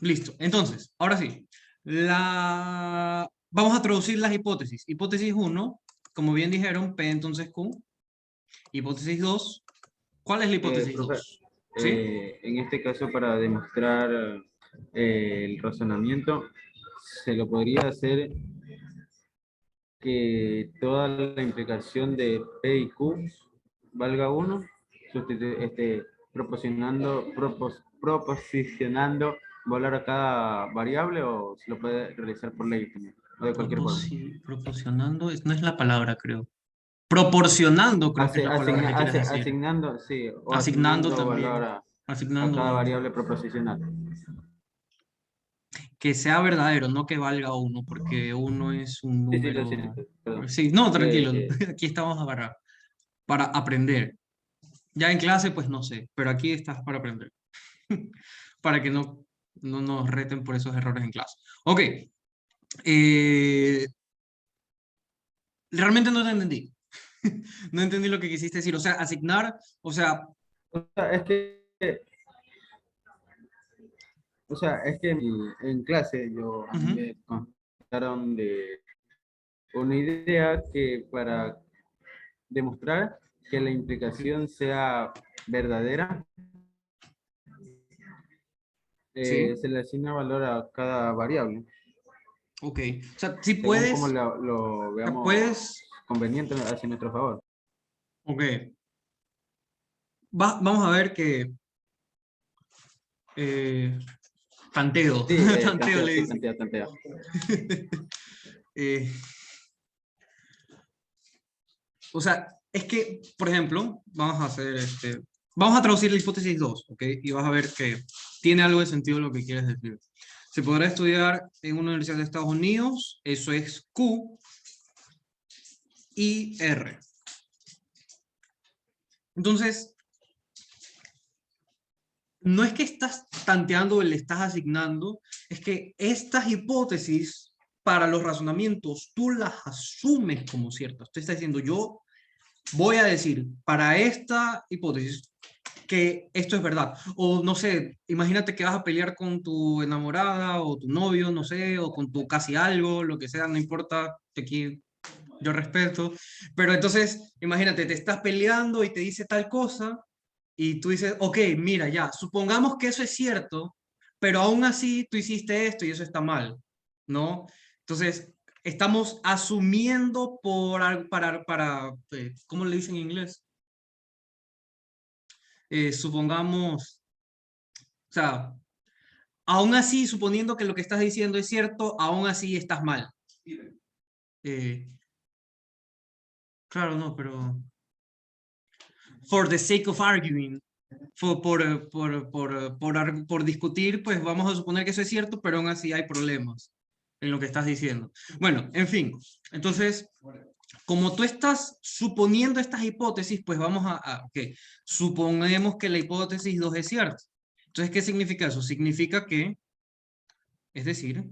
Listo. Entonces, ahora sí. Vamos a traducir las hipótesis. Hipótesis 1, como bien dijeron, P entonces Q. Hipótesis 2, ¿cuál es la hipótesis Profe, 2? ¿Sí? en este caso, para demostrar el razonamiento, se lo podría hacer que toda la implicación de P y Q valga 1, proposicionando valor a cada variable, o se lo puede realizar por ley también, o de cualquier forma. Proporcionando, no es la palabra, creo. Proporcionando, creo que es la palabra que quieres decir. Asignando, sí, o Asignando asignando también. valor a Asignando cada valor. variable proposicional. Que sea verdadero, no que valga 1, porque 1 es un Sí, sí, lo número. siento, perdón. Sí, no, tranquilo. Eh, Aquí estamos para aprender. Ya en clase, pues no sé, pero aquí estás para aprender. Para que no nos reten por esos errores en clase. Ok. Realmente no te entendí. No entendí lo que quisiste decir. O sea, asignar, o sea. es que en clase a mí me contaron de una idea que para demostrar que la implicación sea verdadera, ¿Sí? se le asigna valor a cada variable. Ok. O sea, si Según puedes. como lo veamos Puedes. conveniente hacia nuestro favor. Ok. Vamos a ver que. Tanteo. Sí, Tanteo tanteo, le sí, dice. tanteo. O sea, es que, por ejemplo, vamos a hacer vamos a traducir la hipótesis 2, ¿ok? Y vas a ver que tiene algo de sentido lo que quieres decir. Se podrá estudiar en una universidad de Estados Unidos, eso es Q y R. Entonces, no es que estás tanteando o le estás asignando, es que estas hipótesis para los razonamientos tú las asumes como ciertas. Tú estás diciendo, yo voy a decir para esta hipótesis que esto es verdad. O no sé, imagínate que vas a pelear con tu enamorada o tu novio, no sé, o con tu casi algo, lo que sea, no importa, aquí yo respeto. Pero entonces, imagínate, te estás peleando y te dice tal cosa y tú dices, ok, mira, ya, supongamos que eso es cierto, pero aún así tú hiciste esto y eso está mal, ¿no? Entonces, estamos asumiendo ¿cómo le dicen en inglés? Supongamos, o sea, aún así, suponiendo que lo que estás diciendo es cierto, aún así estás mal. Claro, no, pero for the sake of arguing, por discutir, pues vamos a suponer que eso es cierto, pero aún así hay problemas en lo que estás diciendo. Bueno, en fin, entonces, como tú estás suponiendo estas hipótesis, pues vamos ok, suponemos que la hipótesis 2 es cierta. Entonces, ¿qué significa eso? Significa que, es decir,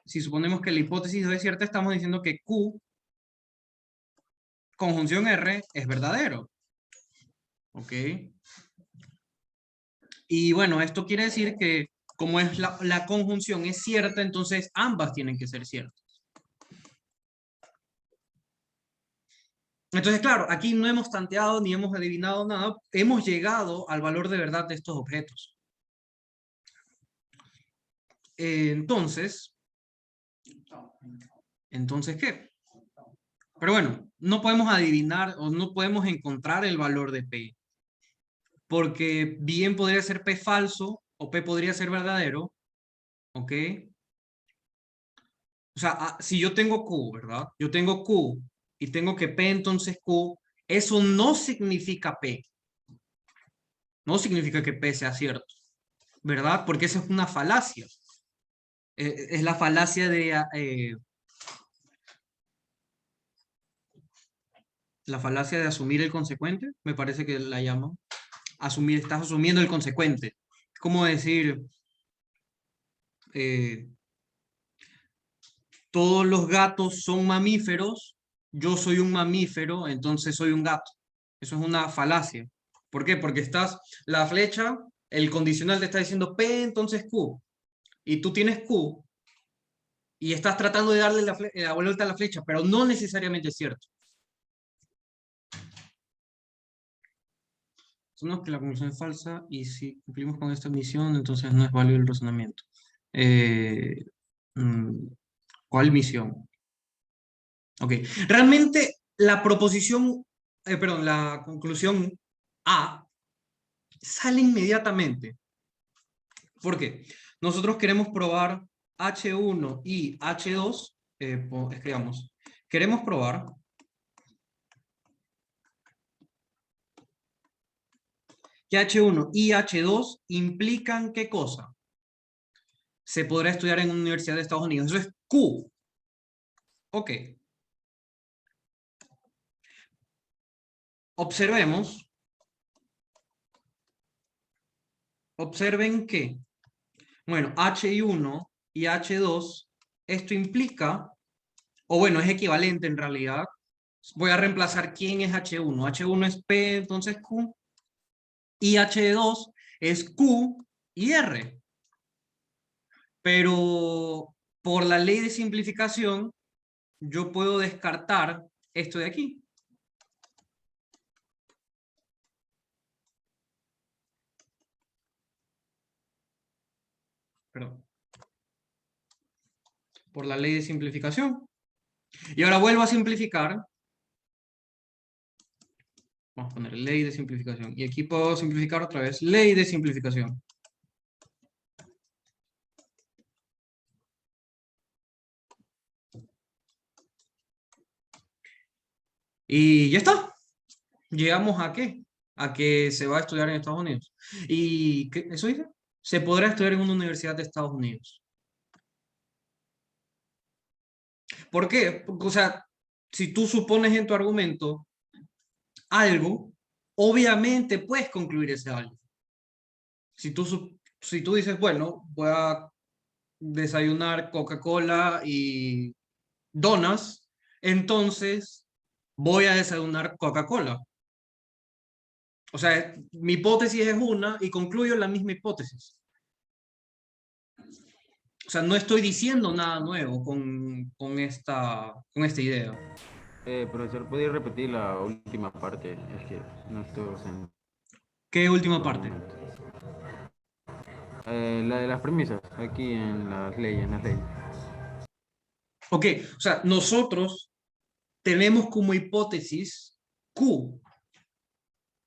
si suponemos que la hipótesis 2 es cierta, estamos diciendo que Q, conjunción R, es verdadero. ¿Ok? Y bueno, esto quiere decir que como es la conjunción es cierta, entonces ambas tienen que ser ciertas. Entonces, claro, aquí no hemos tanteado ni hemos adivinado nada, hemos llegado al valor de verdad de estos objetos. Entonces, ¿qué? Pero bueno, no podemos adivinar o no podemos encontrar el valor de P. Porque bien podría ser P falso o P podría ser verdadero. ¿Ok? O sea, si yo tengo Q, ¿verdad? Yo tengo Q y tengo que P entonces Q, eso no significa P. No significa que P sea cierto, ¿verdad? Porque esa es una falacia. Es la falacia de... la falacia de asumir el consecuente, me parece que la llaman. Estás asumiendo el consecuente. Es como decir... todos los gatos son mamíferos, yo soy un mamífero, entonces soy un gato. Eso es una falacia. ¿Por qué? Porque la flecha, el condicional te está diciendo P, entonces Q. Y tú tienes Q y estás tratando de darle la vuelta a la flecha, pero no necesariamente es cierto. Sabemos que la conclusión es falsa y si cumplimos con esta misión, entonces no es válido el razonamiento. ¿Cuál misión? Ok. Realmente la proposición, perdón, la conclusión A sale inmediatamente. ¿Por qué? Nosotros queremos probar H1 y H2, escribamos, queremos probar que H1 y H2 implican ¿qué cosa? Se podrá estudiar en una universidad de Estados Unidos. Eso es Q. Ok. Observen que, bueno, H1 y H2, esto implica, o bueno, es equivalente en realidad. Voy a reemplazar quién es H1. H1 es P, entonces Q. Y H2 es Q y R. Pero por la ley de simplificación, yo puedo descartar esto de aquí. Perdón. Por la ley de simplificación. Y ahora vuelvo a simplificar. Vamos a poner ley de simplificación. Y aquí puedo simplificar otra vez. Ley de simplificación. Y ya está. Llegamos a qué? A que se va a estudiar en Estados Unidos. ¿Y qué? ¿Eso dice? Se podrá estudiar en una universidad de Estados Unidos. ¿Por qué? Porque, o sea, si tú supones en tu argumento algo, obviamente puedes concluir ese algo. Si tú dices, bueno, voy a desayunar Coca-Cola y donas, entonces voy a desayunar Coca-Cola. O sea, mi hipótesis es una y concluyo la misma hipótesis. O sea, no estoy diciendo nada nuevo con esta idea. Profesor, ¿podría repetir la última parte? Es que no estoy haciendo. ¿Qué última parte? La de las premisas, aquí en las leyes, Ok, o sea, nosotros tenemos como hipótesis Q.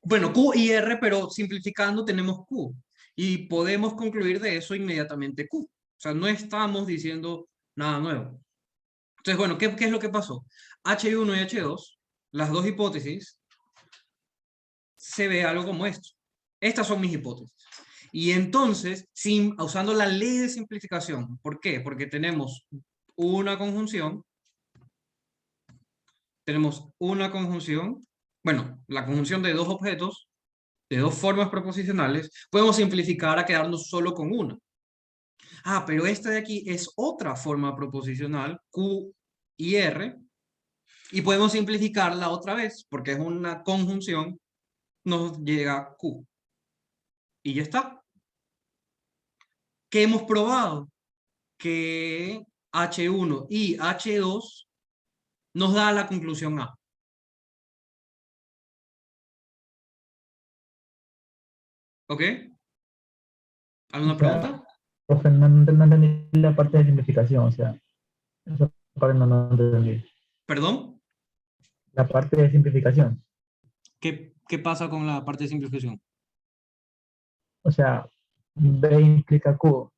Bueno, Q y R, pero simplificando tenemos Q. Y podemos concluir de eso inmediatamente Q. O sea, no estamos diciendo nada nuevo. Entonces, bueno, ¿qué es lo que pasó? H1 y H2, las dos hipótesis, se ve algo como esto. Estas son mis hipótesis. Y entonces, usando la ley de simplificación, ¿por qué? Porque tenemos una conjunción, bueno, la conjunción de dos objetos, de dos formas proposicionales, podemos simplificar a quedarnos solo con una. Ah, pero esta de aquí es otra forma proposicional, Q y R, y podemos simplificarla otra vez, porque es una conjunción, nos llega Q. Y ya está. ¿Qué hemos probado? Que H1 y H2 nos da la conclusión A. ¿Ok? ¿Alguna O sea, pregunta? profe, no entendí la parte de simplificación, o sea, esa parte no entendí. ¿Perdón? La parte de simplificación, ¿Qué pasa con la parte de simplificación? o sea, B implica Q.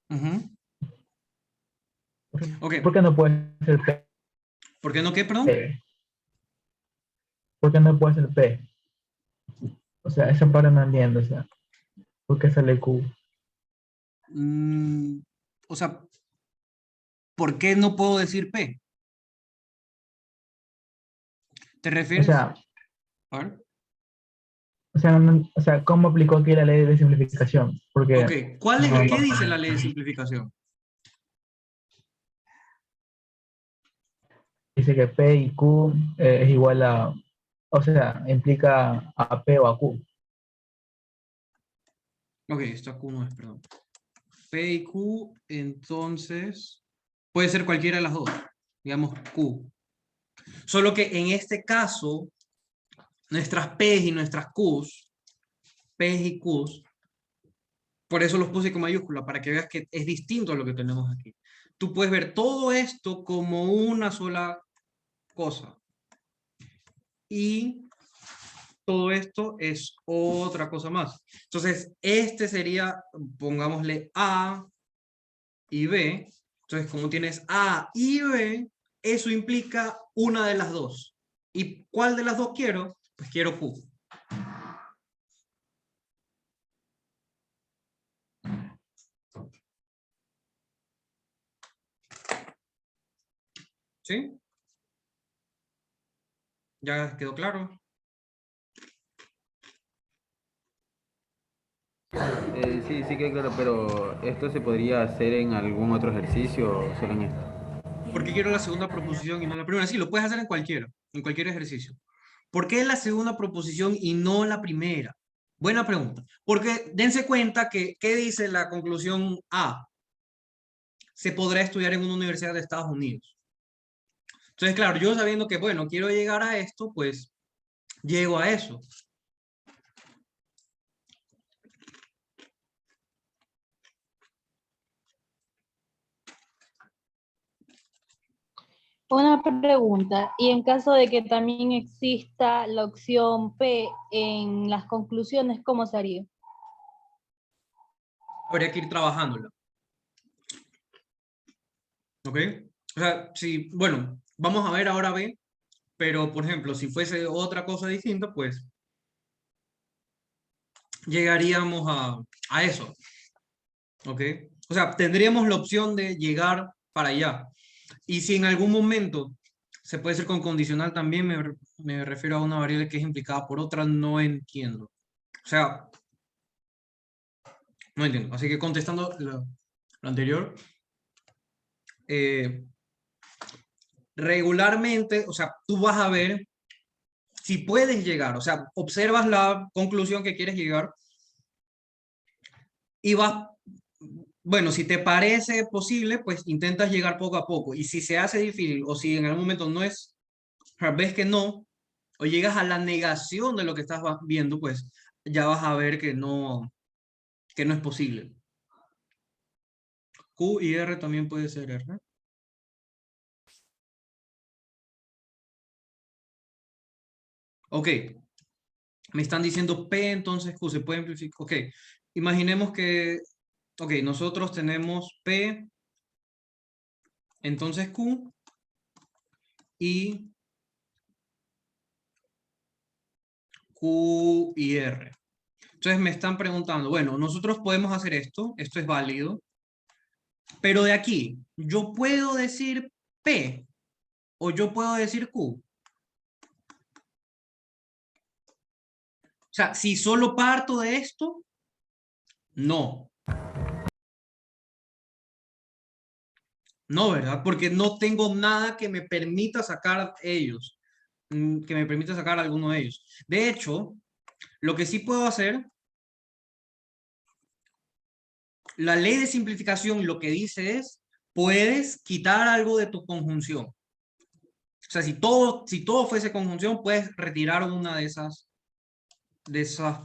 Ujú. Ok. ¿Por qué no puede ser P? ¿Por qué no qué, perdón? ¿Por qué no puede ser P? O sea, esa parte no entiendo, o sea, ¿por qué sale Q? O sea, ¿por qué no puedo decir P? ¿Te O refieres? sea, A ver. o sea, ¿cómo aplicó aquí la ley de simplificación? Porque Ok, ¿qué dice la ley de simplificación? dice que P y Q es igual a, o sea, implica a P o a Q. Ok, esta Q no es, perdón. P y Q, entonces, puede ser cualquiera de las dos, digamos Q. Solo que en este caso, nuestras P y nuestras Qs, P y Qs, por eso los puse con mayúscula, para que veas que es distinto a lo que tenemos aquí. Tú puedes ver todo esto como una sola cosa. Y todo esto es otra cosa más. Entonces, este sería, pongámosle A y B. Entonces, como tienes A y B, eso implica una de las dos. ¿Y cuál de las dos quiero? Pues quiero Q. ¿Sí? ¿Ya quedó claro? Sí, queda claro, pero ¿esto se podría hacer en algún otro ejercicio o solo en esto? ¿Por qué quiero la segunda proposición y no la primera? Sí, lo puedes hacer en cualquier ejercicio. ¿Por qué la segunda proposición y no la primera? Buena pregunta. Porque dense cuenta que, ¿qué dice la conclusión A? Se podrá estudiar en una universidad de Estados Unidos. Entonces, claro, yo sabiendo que, bueno, quiero llegar a esto, pues llego a eso. Una pregunta, y en caso de que también exista la opción P en las conclusiones, ¿cómo se haría? Habría que ir trabajándola. ¿Ok? O sea, si, bueno, vamos a ver ahora B, pero por ejemplo, si fuese otra cosa distinta, pues llegaríamos a eso. ¿Ok? O sea, tendríamos la opción de llegar para allá. Y si en algún momento se puede hacer con condicional también, me refiero a una variable que es implicada por otra, no entiendo. O sea, no entiendo. Así que contestando lo anterior, eh, regularmente, o sea, tú vas a ver si puedes llegar, o sea, observas la conclusión que quieres llegar y vas, bueno, si te parece posible, pues intentas llegar poco a poco. Y si se hace difícil o si en algún momento no es, ves que no, o llegas a la negación de lo que estás viendo, pues ya vas a ver que no es posible. Q y R también puede ser R. Ok, me están diciendo P, entonces Q se puede amplificar. Ok, imaginemos que, ok, nosotros tenemos P, entonces Q, y Q y R. Entonces me están preguntando, bueno, nosotros podemos hacer esto es válido, pero de aquí, ¿yo puedo decir P o yo puedo decir Q? O sea, si solo parto de esto, no. No, ¿verdad? Porque no tengo nada que me permita sacar ellos, que me permita sacar alguno de ellos. De hecho, lo que sí puedo hacer, la ley de simplificación lo que dice es, puedes quitar algo de tu conjunción. O sea, si todo fuese conjunción, puedes retirar una de esas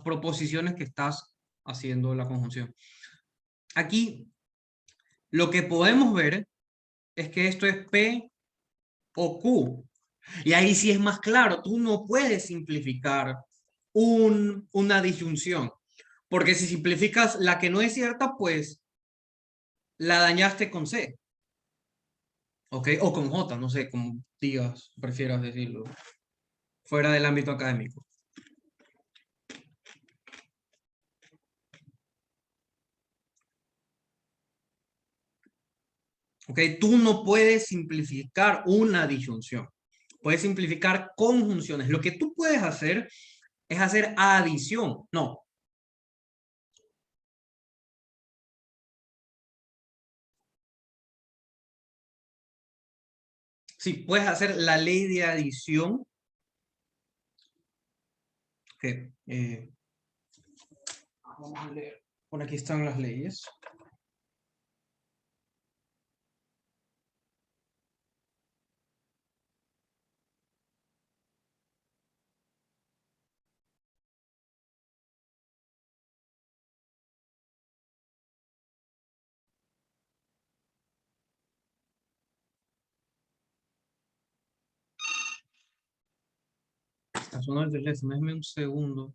proposiciones que estás haciendo la conjunción. Aquí, lo que podemos ver es que esto es P o Q. Y ahí sí es más claro, tú no puedes simplificar una disyunción. Porque si simplificas la que no es cierta, pues la dañaste con C. ¿Ok? O con J, no sé, como digas, prefieras decirlo. Fuera del ámbito académico. ¿Ok? Tú no puedes simplificar una disyunción. Puedes simplificar conjunciones. Lo que tú puedes hacer es hacer adición. No. Sí, puedes hacer la ley de adición. Okay. Vamos a leer. Por aquí están las leyes. Está sonando el teléfono, déjame un segundo.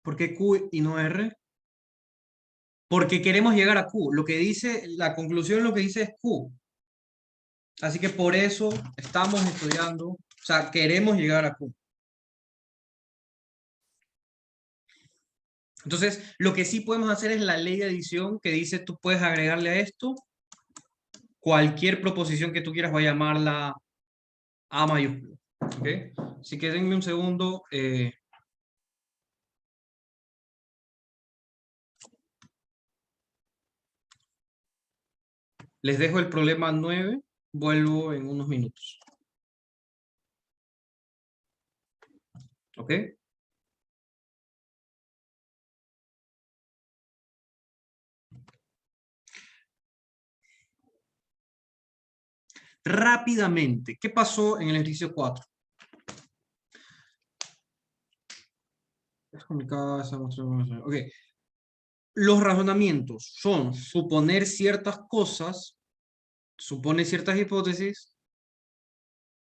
¿Por qué Q y no R? Porque queremos llegar a Q. Lo que dice, la conclusión lo que dice es Q. Así que por eso estamos estudiando, o sea, queremos llegar a Q. Entonces, lo que sí podemos hacer es la ley de adición que dice tú puedes agregarle a esto cualquier proposición que tú quieras, voy a llamarla A mayúscula. ¿Ok? Así que denme un segundo. Les dejo el problema 9. Vuelvo en unos minutos. ¿Ok? Rápidamente, ¿qué pasó en el ejercicio 4? Es complicado esa demostración. Ok. Los razonamientos son suponer ciertas cosas, supone ciertas hipótesis.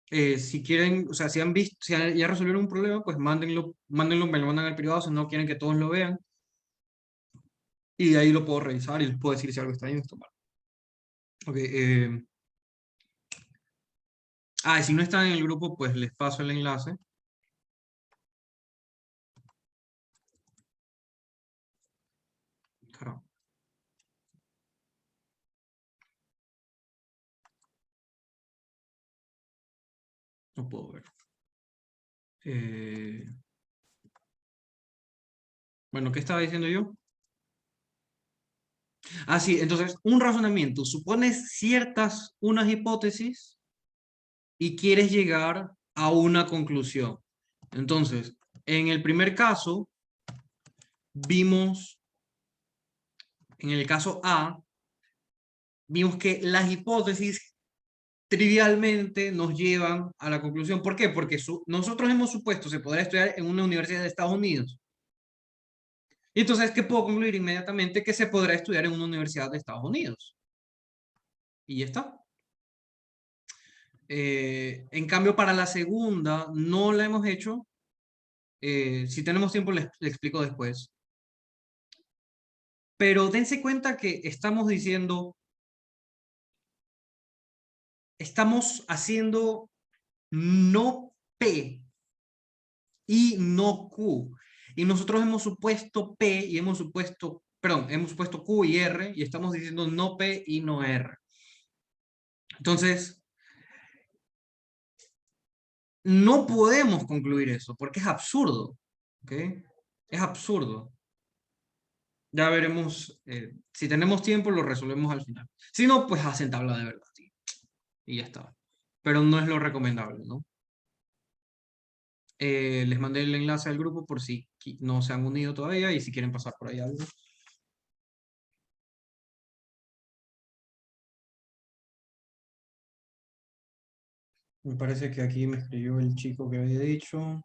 Si quieren, o sea, si han visto, si ya resolvieron un problema, pues mándenlo, me lo mandan al privado si no quieren que todos lo vean. Y de ahí lo puedo revisar y les puedo decir si algo está bien o está mal. Ok. Y si no están en el grupo, pues les paso el enlace. Caramba. No puedo ver. Bueno, ¿qué estaba diciendo yo? Sí, entonces, un razonamiento. Supones unas hipótesis y quieres llegar a una conclusión. Entonces, en el primer caso, en el caso A, vimos que las hipótesis trivialmente nos llevan a la conclusión. ¿Por qué? Porque nosotros hemos supuesto que se podrá estudiar en una universidad de Estados Unidos. Y entonces, ¿qué puedo concluir inmediatamente? Que se podrá estudiar en una universidad de Estados Unidos. Y ya está. En cambio, para la segunda, no la hemos hecho. Si tenemos tiempo, le explico después. Pero dense cuenta que estamos diciendo, estamos haciendo no P y no Q. Y nosotros hemos supuesto P y hemos supuesto, perdón, hemos puesto Q y R y estamos diciendo no P y no R. Entonces, no podemos concluir eso porque es absurdo. ¿Ok? Es absurdo. Ya veremos, si tenemos tiempo lo resolvemos al final. Si no, pues hacen tabla de verdad. ¿Sí? Y ya está. Pero no es lo recomendable, ¿no? Les mandé el enlace al grupo por si no se han unido todavía y si quieren pasar por ahí algo. Me parece que aquí me escribió el chico que había dicho.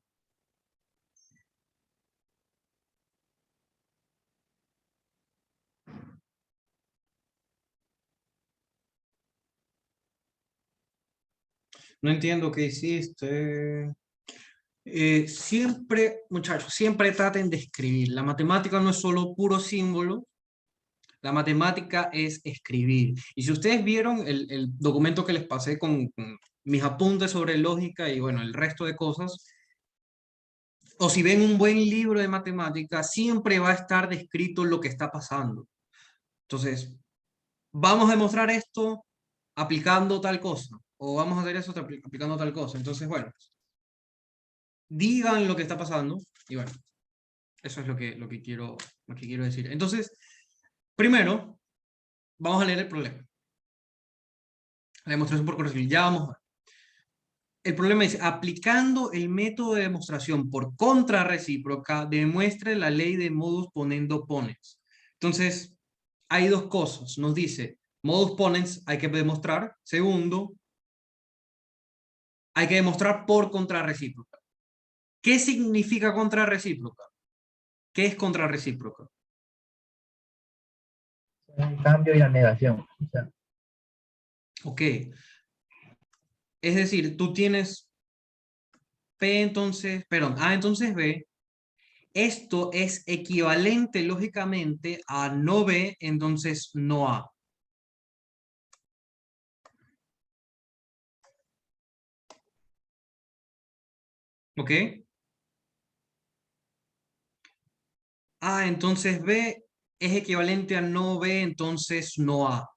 No entiendo qué hiciste. Siempre, muchachos, siempre traten de escribir. La matemática no es solo puro símbolo. La matemática es escribir. Y si ustedes vieron el documento que les pasé con mis apuntes sobre lógica y bueno, el resto de cosas, o si ven un buen libro de matemática, siempre va a estar descrito lo que está pasando. Entonces, vamos a demostrar esto aplicando tal cosa, o vamos a hacer eso aplicando tal cosa. Entonces, bueno, digan lo que está pasando, y bueno, eso es lo que quiero decir. Entonces, primero, vamos a leer el problema. La demostración por corrección. Ya vamos a ver. El problema dice, aplicando el método de demostración por contrarrecíproca, demuestre la ley de modus ponendo ponens. Entonces, hay dos cosas. Nos dice, modus ponens hay que demostrar. Segundo, hay que demostrar por contrarrecíproca. ¿Qué significa contrarrecíproca? ¿Qué es contrarrecíproca? El cambio y la negación. O sea, Ok. Es decir, tú tienes P entonces, perdón, A entonces B. Esto es equivalente lógicamente a no B, entonces no A. ¿Ok? A entonces B es equivalente a no B, entonces no A.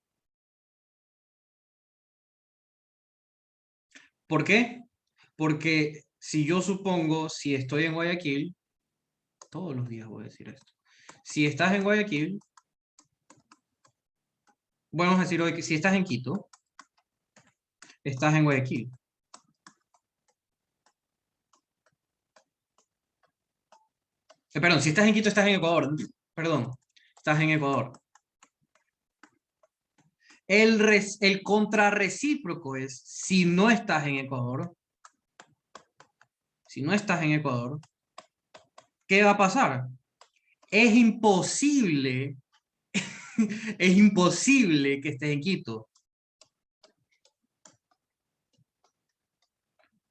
¿Por qué? Porque si yo supongo, si estoy en Guayaquil, todos los días voy a decir esto. Si estás en Guayaquil, vamos a decir hoy que si estás en Quito, estás en Guayaquil. Perdón, si estás en Quito, estás en Ecuador. Perdón, estás en Ecuador. El contrarrecíproco es, si no estás en Ecuador, ¿qué va a pasar? Es imposible, es imposible que estés en Quito.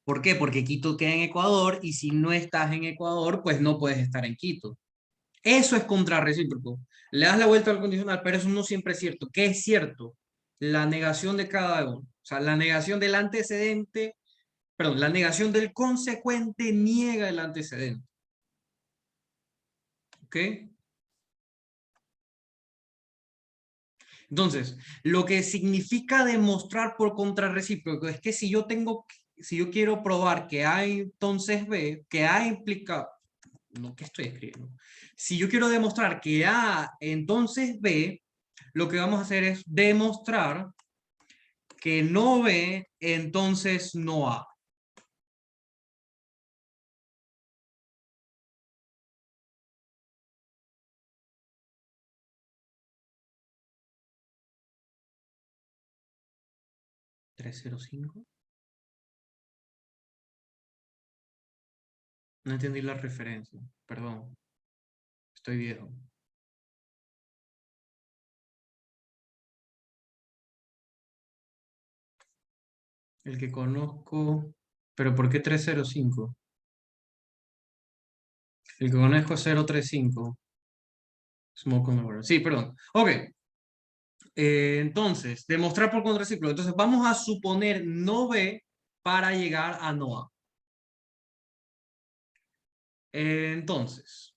¿Por qué? Porque Quito queda en Ecuador y si no estás en Ecuador, pues no puedes estar en Quito. Eso es contrarrecíproco. Le das la vuelta al condicional, pero eso no siempre es cierto. ¿Qué es cierto? La negación de cada uno. O sea, la negación del antecedente, perdón, la negación del consecuente niega el antecedente. ¿Ok? Entonces, lo que significa demostrar por contrarrecíproco es que si yo quiero probar que A entonces B, que A implica, no, ¿qué estoy escribiendo? Si yo quiero demostrar que A entonces B, lo que vamos a hacer es demostrar que no B entonces no A. ¿305? No entendí la referencia, perdón. Estoy viejo. El que conozco... ¿Pero por qué 305? El que conozco es 035. Smoke on the water. Sí, perdón. Ok. Entonces, demostrar por contraciclo. Entonces, vamos a suponer no B para llegar a no A. Entonces,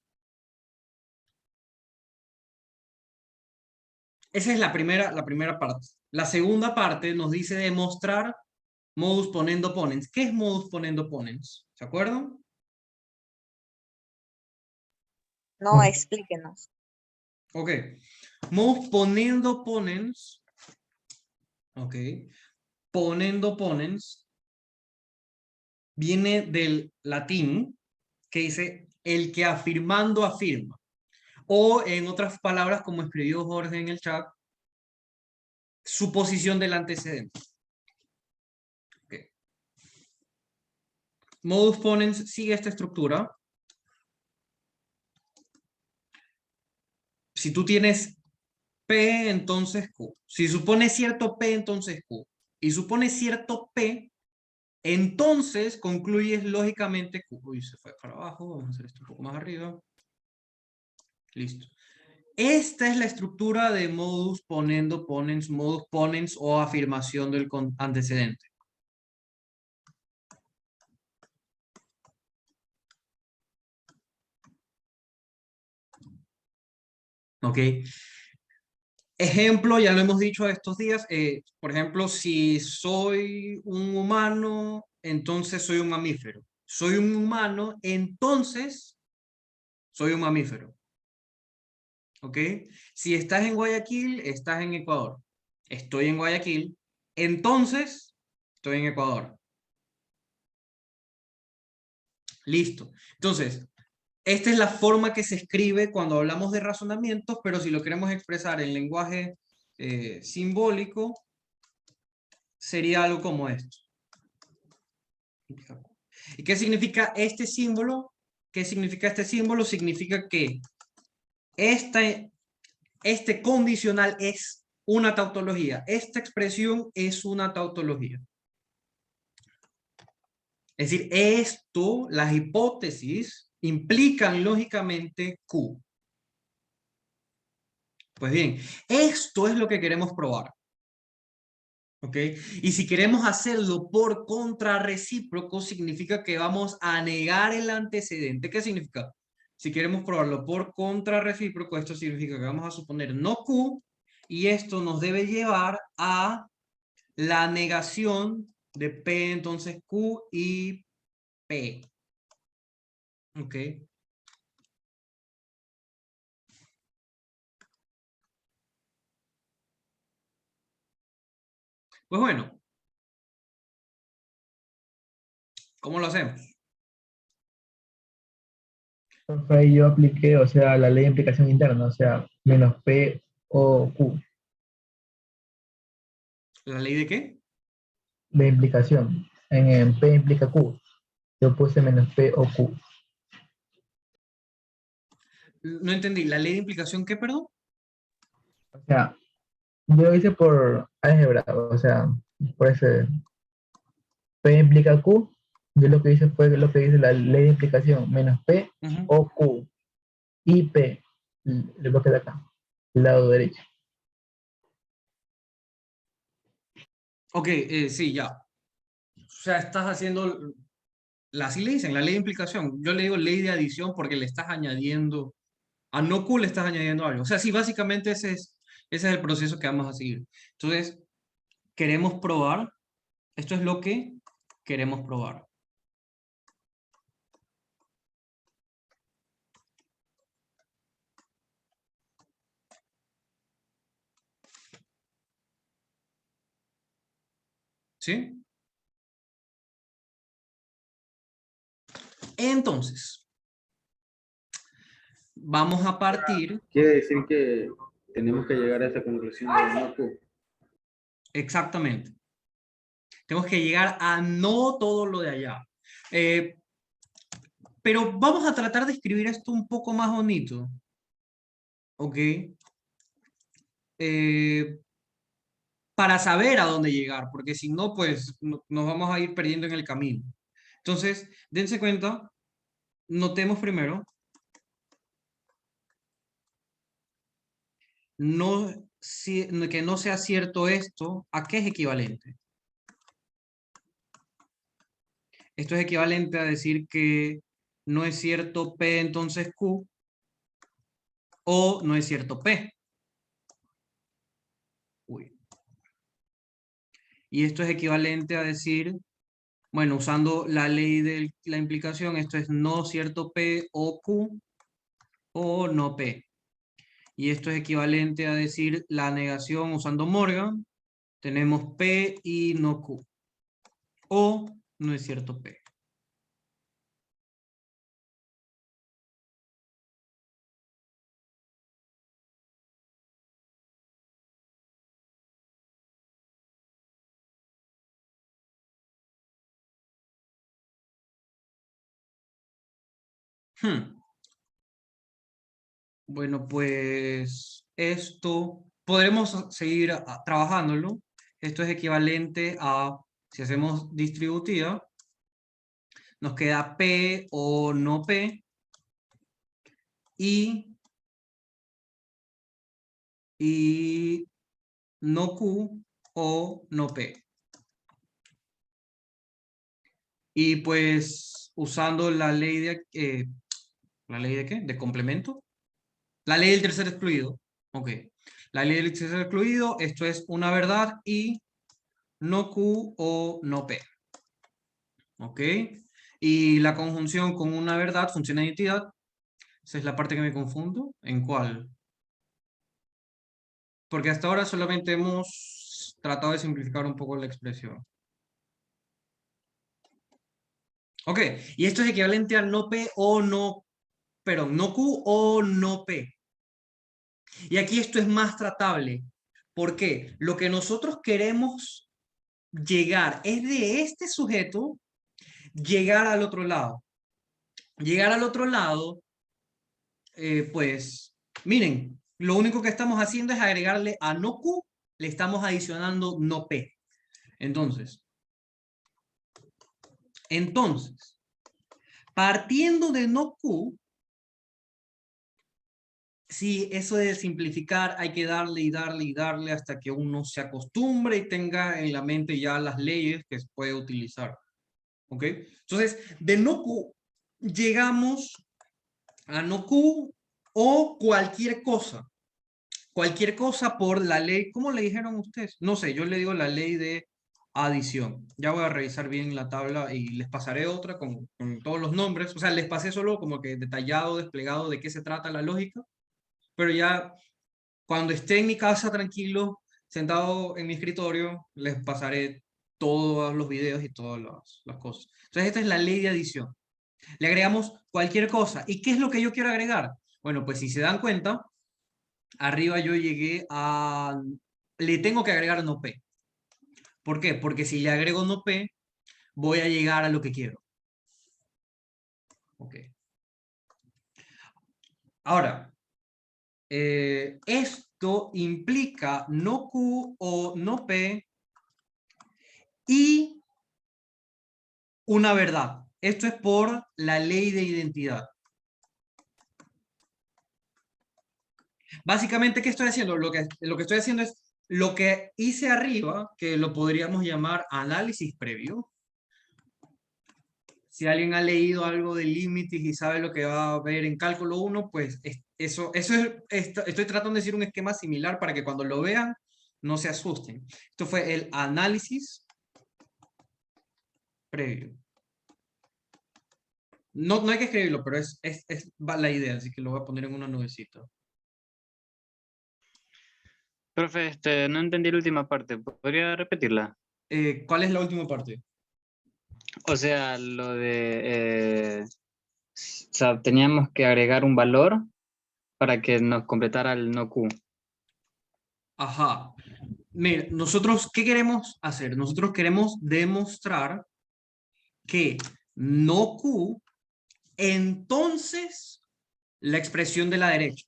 esa es la primera parte. La segunda parte nos dice demostrar modus ponendo ponens. ¿Qué es modus ponendo ponens? ¿Se acuerdan? No, explíquenos. Ok. Modus ponendo ponens. Ok. Ponendo ponens viene del latín que dice el que afirmando afirma. O en otras palabras, como escribió Jorge en el chat, suposición del antecedente. Okay. Modus ponens sigue esta estructura. Si tú tienes P, entonces Q. Si supone cierto P, entonces Q. Y supone cierto P, entonces concluyes lógicamente Q. Uy, se fue para abajo. Vamos a hacer esto un poco más arriba. Listo. Esta es la estructura de modus ponendo ponens, modus ponens o afirmación del antecedente. ¿Ok? Ejemplo, ya lo hemos dicho estos días, por ejemplo, si soy un humano, entonces soy un mamífero. Soy un humano, entonces soy un mamífero. ¿Ok? Si estás en Guayaquil, estás en Ecuador. Estoy en Guayaquil, entonces estoy en Ecuador. Listo. Entonces, esta es la forma que se escribe cuando hablamos de razonamientos, pero si lo queremos expresar en lenguaje simbólico, sería algo como esto. ¿Y qué significa este símbolo? ¿Qué significa este símbolo? Significa que este condicional es una tautología. Esta expresión es una tautología. Es decir, esto, las hipótesis, implican lógicamente Q. Pues bien, esto es lo que queremos probar. ¿Ok? Y si queremos hacerlo por contrarrecíproco, significa que vamos a negar el antecedente. ¿Qué significa? Si queremos probarlo por contrarrecíproco, esto significa que vamos a suponer no Q, y esto nos debe llevar a la negación de P, entonces Q y P. ¿Ok? Pues bueno, ¿cómo lo hacemos? Entonces ahí yo apliqué, o sea, la ley de implicación interna, o sea, menos P o Q, ¿La ley de qué? de implicación. En P implica Q. Yo puse menos P o Q. No entendí. ¿La ley de implicación qué, perdón? O sea, yo lo hice por álgebra, o sea, por ese P implica Q. Yo lo que hice fue lo que dice la ley de implicación, menos P o Q. Y P, el bloque de acá, el lado derecho. Ok, sí, ya. O sea, estás haciendo, así le dicen, la ley de implicación. Yo le digo ley de adición porque le estás añadiendo, a no Q le estás añadiendo algo. O sea, sí, básicamente ese es el proceso que vamos a seguir. Entonces, queremos probar, esto es lo que queremos probar. ¿Sí? Entonces, vamos a partir. Quiere decir que tenemos que llegar a esa conclusión de no Q. Exactamente. Tenemos que llegar a no todo lo de allá. Pero vamos a tratar de escribir esto un poco más bonito. ¿Ok? Para saber a dónde llegar, porque si no, pues nos vamos a ir perdiendo en el camino. Entonces, dense cuenta, notemos primero que no sea cierto esto, ¿a qué es equivalente? Esto es equivalente a decir que no es cierto P, entonces Q, o no es cierto P. Uy. Y esto es equivalente a decir, bueno, usando la ley de la implicación, esto es no cierto P o Q, o no P. Y esto es equivalente a decir la negación usando Morgan, tenemos P y no Q, o no es cierto P. Bueno, pues esto podremos seguir trabajándolo. Esto es equivalente a, si hacemos distributiva, nos queda P o no P y no Q o no P. Y pues usando la ley de, ¿la ley de qué? ¿De complemento? La ley del tercer excluido. Ok. La ley del tercer excluido, esto es una verdad y no Q o no P. Ok. Y la conjunción con una verdad funciona de identidad. Esa es la parte que me confundo. ¿En cuál? Porque hasta ahora solamente hemos tratado de simplificar un poco la expresión. Ok, y esto es equivalente a no P o no, perdón, no Q o no P. Y aquí esto es más tratable. ¿Por qué? Lo que nosotros queremos llegar es de este sujeto llegar al otro lado. Llegar al otro lado, pues, miren, lo único que estamos haciendo es agregarle a no Q, le estamos adicionando no P. Entonces, partiendo de no Q, sí, eso de simplificar hay que darle y darle y darle hasta que uno se acostumbre y tenga en la mente ya las leyes que se puede utilizar. ¿Ok? Entonces, de no Q llegamos a no Q o cualquier cosa. Cualquier cosa por la ley, ¿cómo le dijeron ustedes? No sé, yo le digo la ley de adición. Ya voy a revisar bien la tabla y les pasaré otra con todos los nombres. O sea, les pasé solo como que detallado, desplegado de qué se trata la lógica. Pero ya cuando esté en mi casa tranquilo, sentado en mi escritorio, les pasaré todos los videos y todas las cosas. Entonces, esta es la ley de adición. Le agregamos cualquier cosa. ¿Y qué es lo que yo quiero agregar? Bueno, pues si se dan cuenta, arriba yo llegué a... Le tengo que agregar no P. ¿Por qué? Porque si le agrego no P, voy a llegar a lo que quiero. Ok. Ahora, esto implica no Q o no P y una verdad. Esto es por la ley de identidad. Básicamente, ¿qué estoy haciendo? Lo que estoy haciendo es lo que hice arriba, que lo podríamos llamar análisis previo. Si alguien ha leído algo de límites y sabe lo que va a ver en cálculo 1, pues eso es, estoy tratando de decir un esquema similar para que cuando lo vean no se asusten. Esto fue el análisis previo. No hay que escribirlo, pero es la idea, así que lo voy a poner en una nubecita. Profe, no entendí la última parte. ¿Podría repetirla? ¿Cuál es la última parte? O sea, lo de... o sea, teníamos que agregar un valor para que nos completara el no Q. Ajá. Mira, nosotros, ¿qué queremos hacer? Nosotros queremos demostrar que no Q, entonces la expresión de la derecha.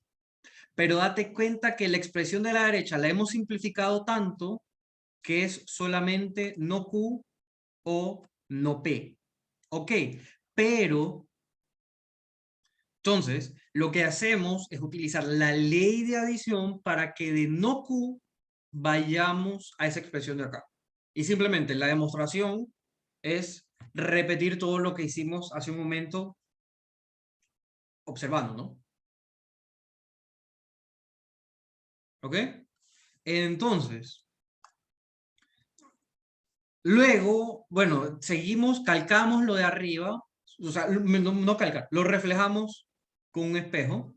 Pero date cuenta que la expresión de la derecha la hemos simplificado tanto que es solamente no Q o no P. Ok, pero entonces lo que hacemos es utilizar la ley de adición para que de no Q vayamos a esa expresión de acá. Y simplemente la demostración es repetir todo lo que hicimos hace un momento observando, ¿no? ¿Ok? Entonces, luego, bueno, seguimos, calcamos lo de arriba, o sea, no calcar, lo reflejamos con un espejo.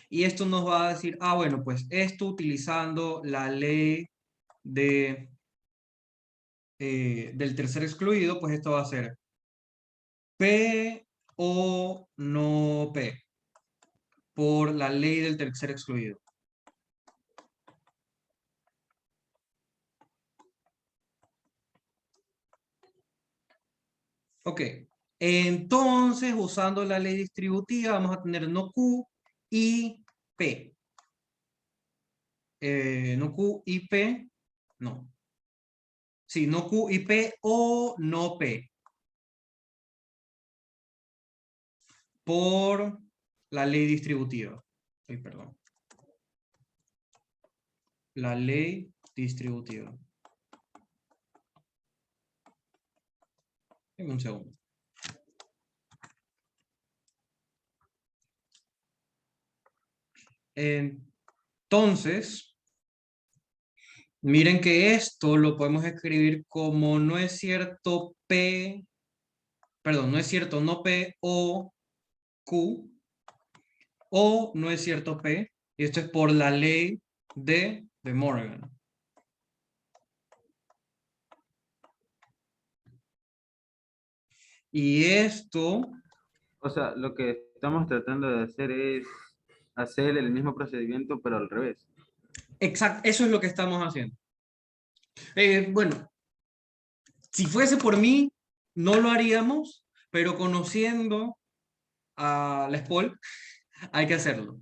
Y esto nos va a decir, ah, bueno, pues esto utilizando la ley de, del tercer excluido, pues esto va a ser P o no P, por la ley del tercer excluido. Ok, entonces usando la ley distributiva vamos a tener no Q y P. No Q y P, no. Sí, no Q y P o no P. Por la ley distributiva. Ay, perdón. La ley distributiva. En un segundo. Entonces, miren que esto lo podemos escribir como no es cierto P, perdón, no es cierto no P o Q, o no es cierto P, y esto es por la ley de Morgan. Y esto... O sea, lo que estamos tratando de hacer es hacer el mismo procedimiento, pero al revés. Exacto, eso es lo que estamos haciendo. Bueno, si fuese por mí, no lo haríamos, pero conociendo a la SPOL, hay que hacerlo.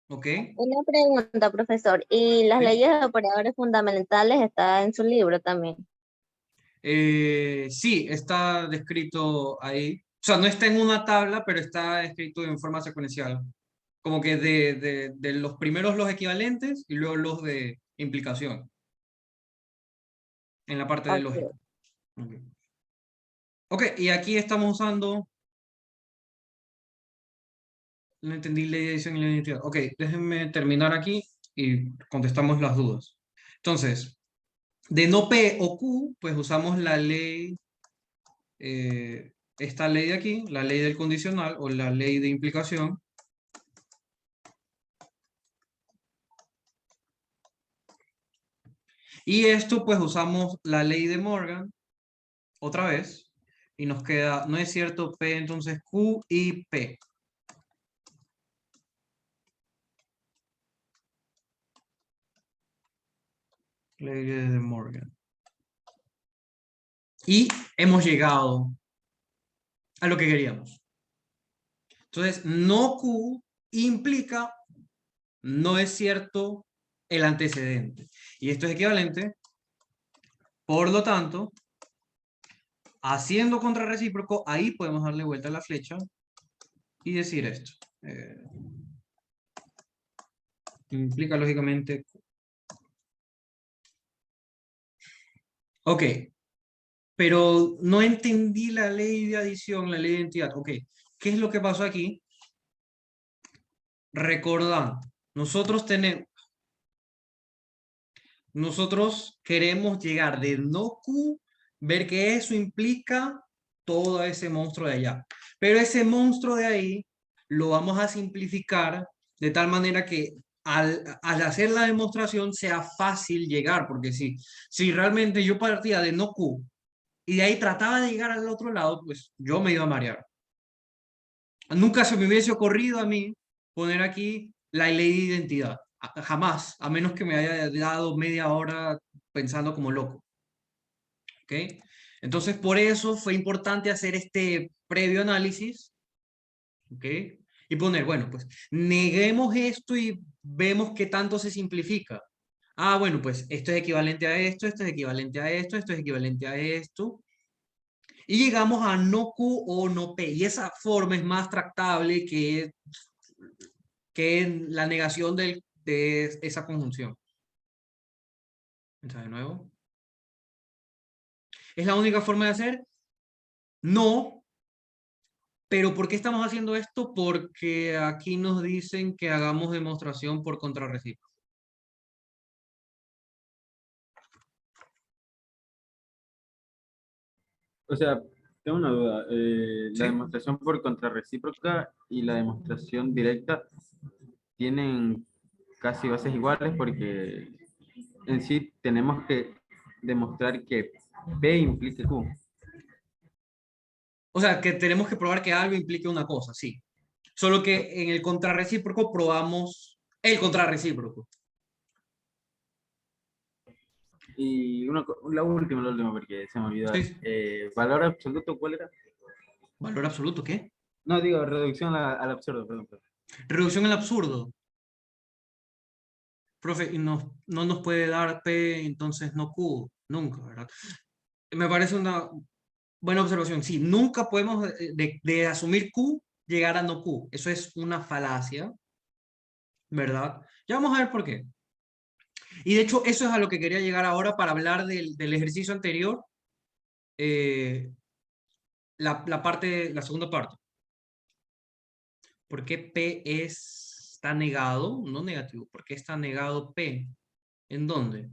¿Ok? Una pregunta, profesor. ¿Y las Sí. leyes de operadores fundamentales están en su libro también? Sí, está descrito ahí. O sea, no está en una tabla, pero está escrito en forma secuencial. Como que de los primeros los equivalentes y luego los de implicación. En la parte de lógica. Ok, y aquí estamos usando... No entendí la edición y la identidad. Ok, déjenme terminar aquí y contestamos las dudas. Entonces, de no P o Q, pues usamos la ley, esta ley de aquí, la ley del condicional o la ley de implicación. Y esto pues usamos la ley de Morgan, otra vez, y nos queda, no es cierto P, entonces Q y P. Ley de Morgan. Y hemos llegado a lo que queríamos. Entonces, no Q implica no es cierto el antecedente. Y esto es equivalente. Por lo tanto, haciendo contrarrecíproco, ahí podemos darle vuelta a la flecha y decir esto. Implica lógicamente... Ok. Pero no entendí la ley de adición, la ley de identidad. Ok. ¿Qué es lo que pasó aquí? Recordando, nosotros queremos llegar de no Q, ver que eso implica todo ese monstruo de allá. Pero ese monstruo de ahí lo vamos a simplificar de tal manera que al hacer la demostración sea fácil llegar, porque si realmente yo partía de no Q y de ahí trataba de llegar al otro lado, pues yo me iba a marear. Nunca se me hubiese ocurrido a mí poner aquí la ley de identidad. Jamás, a menos que me haya dado media hora pensando como loco. ¿Ok? Entonces, por eso fue importante hacer este previo análisis. ¿Ok? Y poner, bueno, pues neguemos esto y vemos qué tanto se simplifica. Ah, bueno, pues esto es equivalente a esto, esto es equivalente a esto, esto es equivalente a esto. Y llegamos a no Q o no P. Y esa forma es más tractable que la negación de esa conjunción. Entonces, de nuevo. ¿Es la única forma de hacer? No. Pero ¿por qué estamos haciendo esto? Porque aquí nos dicen que hagamos demostración por contrarrecíproco. O sea, tengo una duda. Sí. La demostración por contrarrecíproca y la demostración directa tienen casi bases iguales porque en sí tenemos que demostrar que P implica Q. O sea, que tenemos que probar que algo implique una cosa, sí. Solo que en el contrarrecíproco probamos el contrarrecíproco. Y la última, porque se me olvidó. Sí. ¿Valor absoluto cuál era? ¿Valor absoluto qué? No, digo, reducción al absurdo, perdón. Reducción al absurdo. Profe, y no nos puede dar P, entonces no Q. Nunca, ¿verdad? Me parece una buena observación. Sí, nunca podemos de asumir Q llegar a no Q. Eso es una falacia, ¿verdad? Ya vamos a ver por qué. Y de hecho, eso es a lo que quería llegar ahora para hablar del ejercicio anterior. La segunda parte. ¿Por qué P está negado? No negativo. ¿Por qué está negado P? ¿En dónde?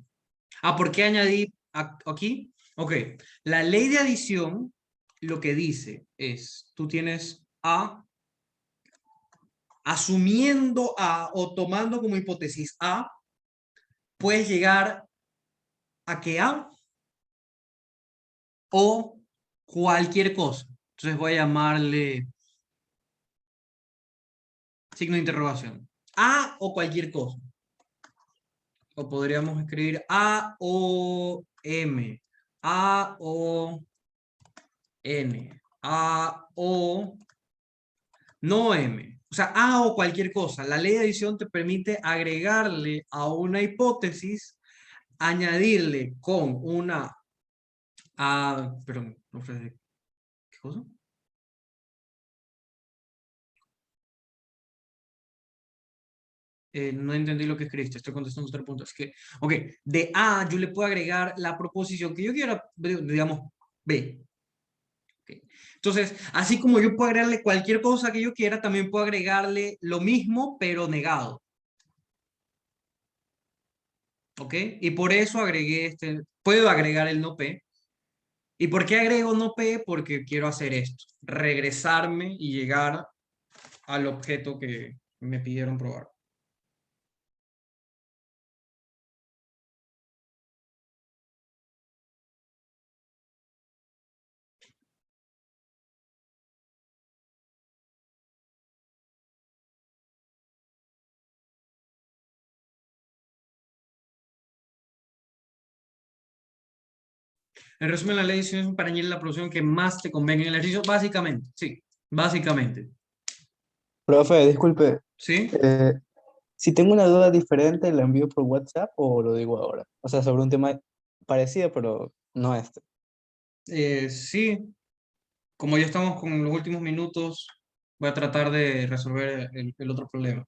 ¿Por qué añadí aquí? Ok. La ley de adición lo que dice es, tú tienes A, asumiendo A o tomando como hipótesis A, puedes llegar a que A o cualquier cosa. Entonces voy a llamarle signo de interrogación. A o cualquier cosa. O podríamos escribir A o M, A o N, A o no M. O sea, A o cualquier cosa. La ley de adición te permite agregarle a una hipótesis, añadirle con una... perdón, ¿qué cosa? No entendí lo que escribiste, estoy contestando otro punto. Es que, ok, de A yo le puedo agregar la proposición que yo quiera, digamos, B. Okay. Entonces, así como yo puedo agregarle cualquier cosa que yo quiera, también puedo agregarle lo mismo, pero negado. ¿Ok? Y por eso agregué puedo agregar el no P. ¿Y por qué agrego no P? Porque quiero hacer esto, regresarme y llegar al objeto que me pidieron probar. En resumen, la ley de adición es para añadir la producción que más te convenga en el ejercicio, básicamente, sí, básicamente. Profe, disculpe. ¿Sí? Si tengo una duda diferente, ¿la envío por WhatsApp o lo digo ahora? O sea, sobre un tema parecido, pero no este. Sí, como ya estamos con los últimos minutos, voy a tratar de resolver el otro problema.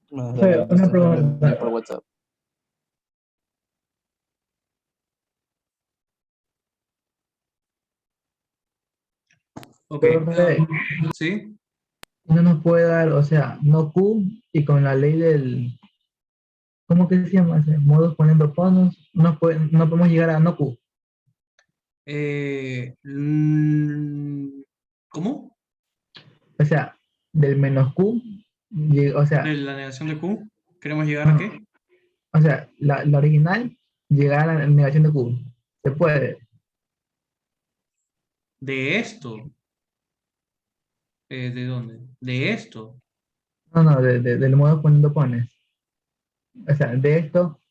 Bueno, Profe, dale, una entonces lo envío pregunta. por WhatsApp. Ok, Profe, ¿sí? no nos puede dar, o sea, no Q y con la ley del, ¿cómo que se llama? Ese modos poniendo panos, no podemos llegar a no Q. ¿Cómo? O sea, del menos Q, o sea, ¿De la negación de Q? ¿Queremos llegar a qué? o sea, la original llegar a la negación de Q. Se puede. ¿De esto? ¿De dónde? ¿De esto? No, del modo poniendo pones. O sea, de esto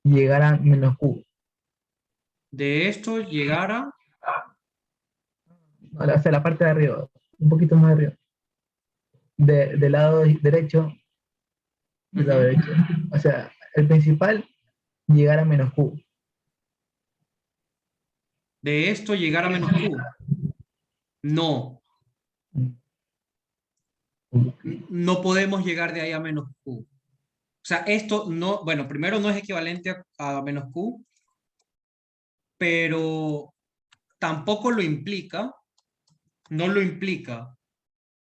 llegar a menos Q. ¿De esto llegar a? O sea, la parte de arriba, un poquito más arriba. Del lado derecho, del lado derecho. O sea, el principal llegar a menos Q. de esto llegar a menos Q. No, no podemos llegar de ahí a menos Q. O sea, esto no, bueno, primero no es equivalente a menos Q, pero tampoco lo implica, no lo implica,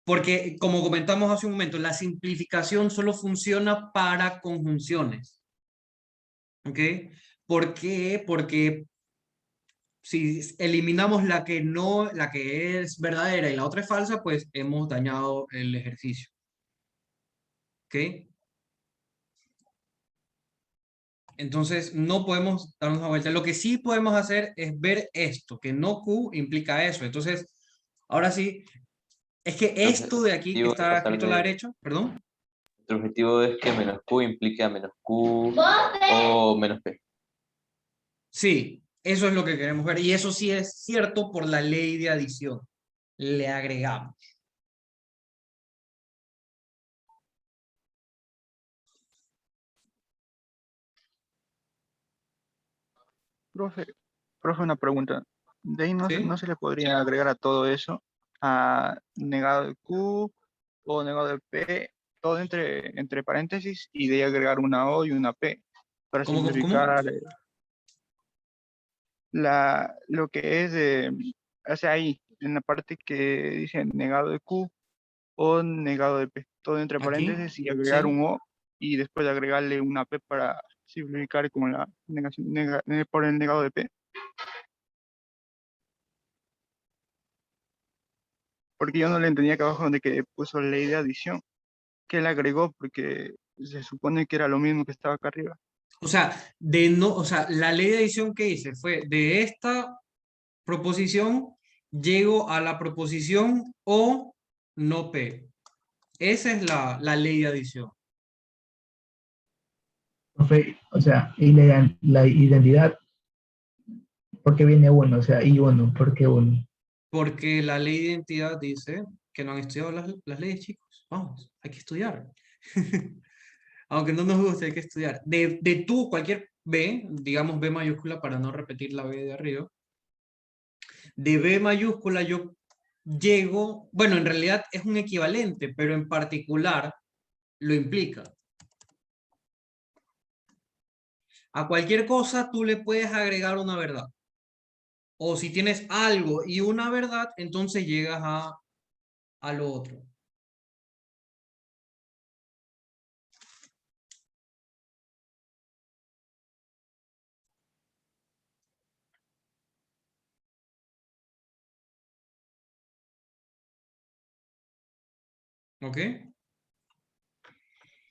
porque como comentamos hace un momento, la simplificación solo funciona para conjunciones. ¿Ok? ¿Por qué? Porque si eliminamos la que no, la que es verdadera y la otra es falsa, pues hemos dañado el ejercicio. ¿Ok? Entonces no podemos darnos una vuelta. Lo que sí podemos hacer es ver esto, que no Q implica eso. Entonces, ahora sí, es que Entonces, esto de aquí que el objetivo es está pasar escrito a la de- derecha, perdón. Nuestro objetivo es que menos Q implique a menos Q o menos P. Sí, eso es lo que queremos ver. Y eso sí es cierto por la ley de adición. Le agregamos. Profe, una pregunta. De ahí ¿Sí? no se le podría agregar a todo eso, a negado de Q o negado de P, todo entre paréntesis, y de ahí agregar una O y una P para ¿Cómo? simplificar lo que es, o sea, ahí, en la parte que dice negado de Q o negado de P, todo entre Aquí, paréntesis y agregar ¿sí? un O y después agregarle una P para simplificar con la negación, por el negado de P. Porque yo no le entendía que abajo donde que puso ley de adición, que él agregó porque se supone que era lo mismo que estaba acá arriba. O sea, o sea, la ley de adición que hice fue de esta proposición llego a la proposición O no P. Esa es la ley de adición. Profe, o sea, y la identidad, ¿por qué viene uno? O sea, y uno, ¿por qué uno? Porque la ley de identidad dice que no han estudiado las leyes, chicos. Vamos, hay que estudiar. Aunque no nos guste, hay que estudiar. De tú, cualquier B, digamos B mayúscula para no repetir la B de arriba, de B mayúscula yo llego, bueno, en realidad es un equivalente, pero en particular lo implica. A cualquier cosa tú le puedes agregar una verdad. O si tienes algo y una verdad, entonces llegas a lo otro. ¿Ok?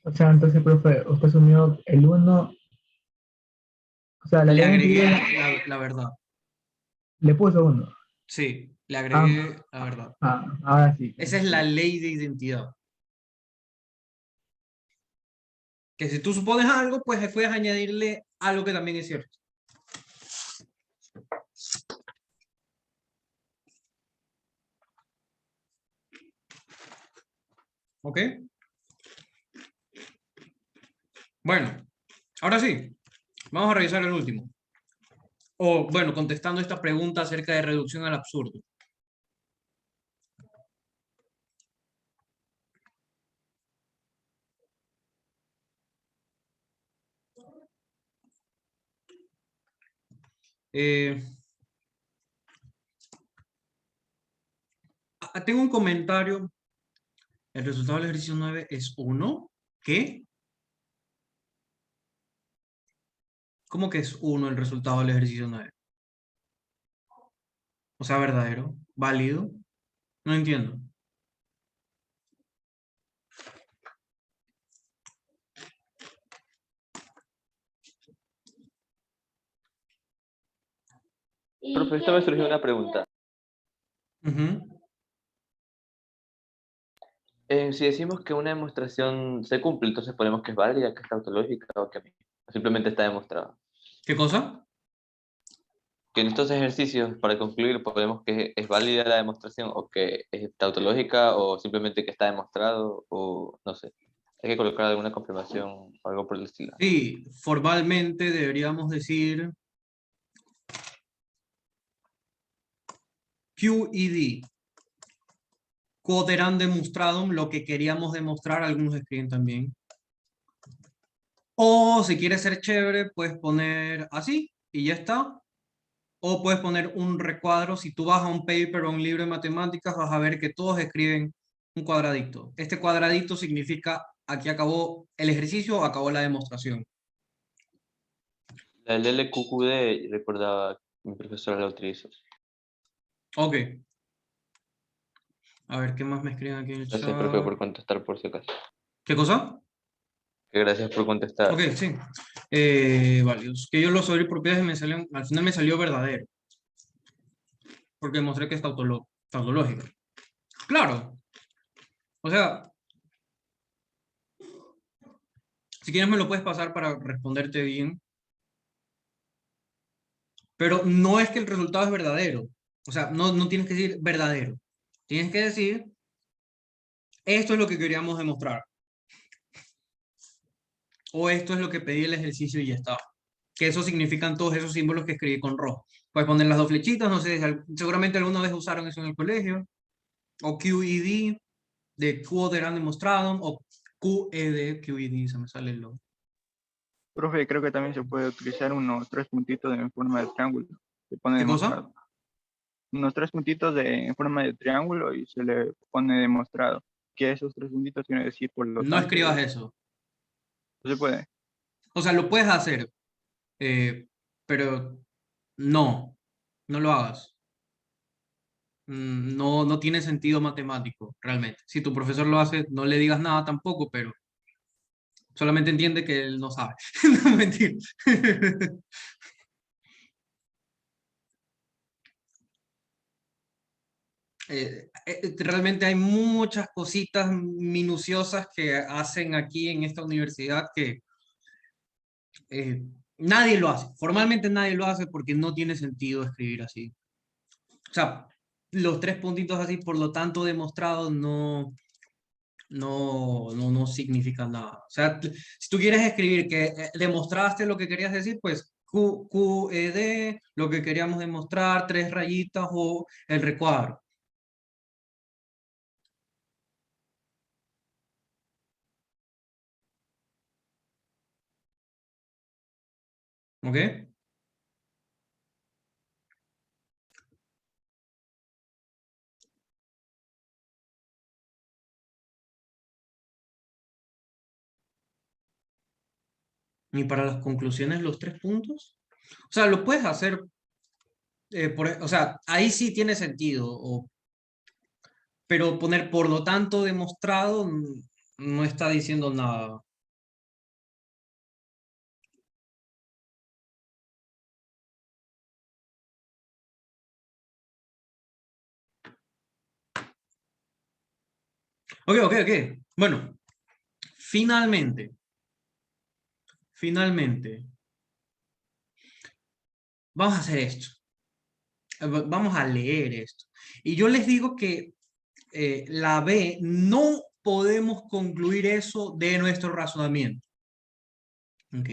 O sea, entonces, profe, usted asumió el uno, o sea, la Le ley de agregué identidad la verdad. le puso uno. Sí, le Ah, agregué la verdad. ahora sí. Esa es la ley de identidad. Que si tú supones algo, pues puedes añadirle algo que también es cierto. ¿Ok? Bueno, ahora sí, vamos a revisar el último. O, bueno, contestando esta pregunta acerca de reducción al absurdo. Tengo un comentario. El resultado del ejercicio 9 es 1. ¿Qué? ¿Cómo que es 1 el resultado del ejercicio 9? O sea, verdadero, válido. No entiendo. Profe, esta me surgió una pregunta. Si decimos que una demostración se cumple, entonces ponemos que es válida, que es tautológica o que simplemente está demostrada. ¿Qué cosa? Que en estos ejercicios, para concluir, ponemos que es válida la demostración o que es tautológica o simplemente que está demostrado o no sé. Hay que colocar alguna confirmación o algo por el estilo. Sí, formalmente deberíamos decir Q y D. Quoteran demonstradum, lo que queríamos demostrar, algunos escriben también. O si quieres ser chévere, puedes poner así y ya está. O puedes poner un recuadro. Si tú vas a un paper o un libro de matemáticas, vas a ver que todos escriben un cuadradito. Este cuadradito significa aquí acabó el ejercicio o acabó la demostración. La LLQQD, recordaba, mi profesora la utilizó. Ok. A ver, ¿qué más me escriben aquí en el Gracias, profe, chat? por contestar por si acaso. ¿Qué cosa? Que gracias por contestar. Ok, sí. Válidos. Que yo los sobre propiedades me salieron, al final me salió verdadero. Porque demostré que es tautológico. Claro. O sea, si quieres me lo puedes pasar para responderte bien. Pero no es que el resultado es verdadero. O sea, no tienes que decir verdadero. Tienes que decir, esto es lo que queríamos demostrar. O esto es lo que pedí el ejercicio y ya está. Que eso significan todos esos símbolos que escribí con rojo. Puedes poner las dos flechitas, no sé, seguramente alguna vez usaron eso en el colegio. O QED, de Quoteran demonstrado, o QED, QED, se me sale el logo. Profe, creo que también se puede utilizar unos 3 puntitos en forma de triángulo. Se pone ¿Qué demostrado. cosa? Unos 3 puntitos en forma de triángulo y se le pone demostrado. Que esos 3 puntitos quieren decir por lo No tanto. escribas eso. No se puede. O sea, lo puedes hacer, pero no lo hagas. No tiene sentido matemático, realmente. Si tu profesor lo hace, no le digas nada tampoco, pero solamente entiende que él no sabe. No, mentira. Realmente hay muchas cositas minuciosas que hacen aquí en esta universidad que nadie lo hace. Formalmente nadie lo hace porque no tiene sentido escribir así. O sea, los 3 puntitos así, por lo tanto, demostrado no significa nada. O sea, si tú quieres escribir que demostraste lo que querías decir, pues QED, lo que queríamos demostrar, 3 rayitas o el recuadro. ¿Ok? Y para las conclusiones, los 3 puntos. O sea, lo puedes hacer, o sea, ahí sí tiene sentido, pero poner por lo tanto demostrado no está diciendo nada. Ok. Bueno, finalmente, vamos a hacer esto. Vamos a leer esto. Y yo les digo que la B, no podemos concluir eso de nuestro razonamiento. Ok.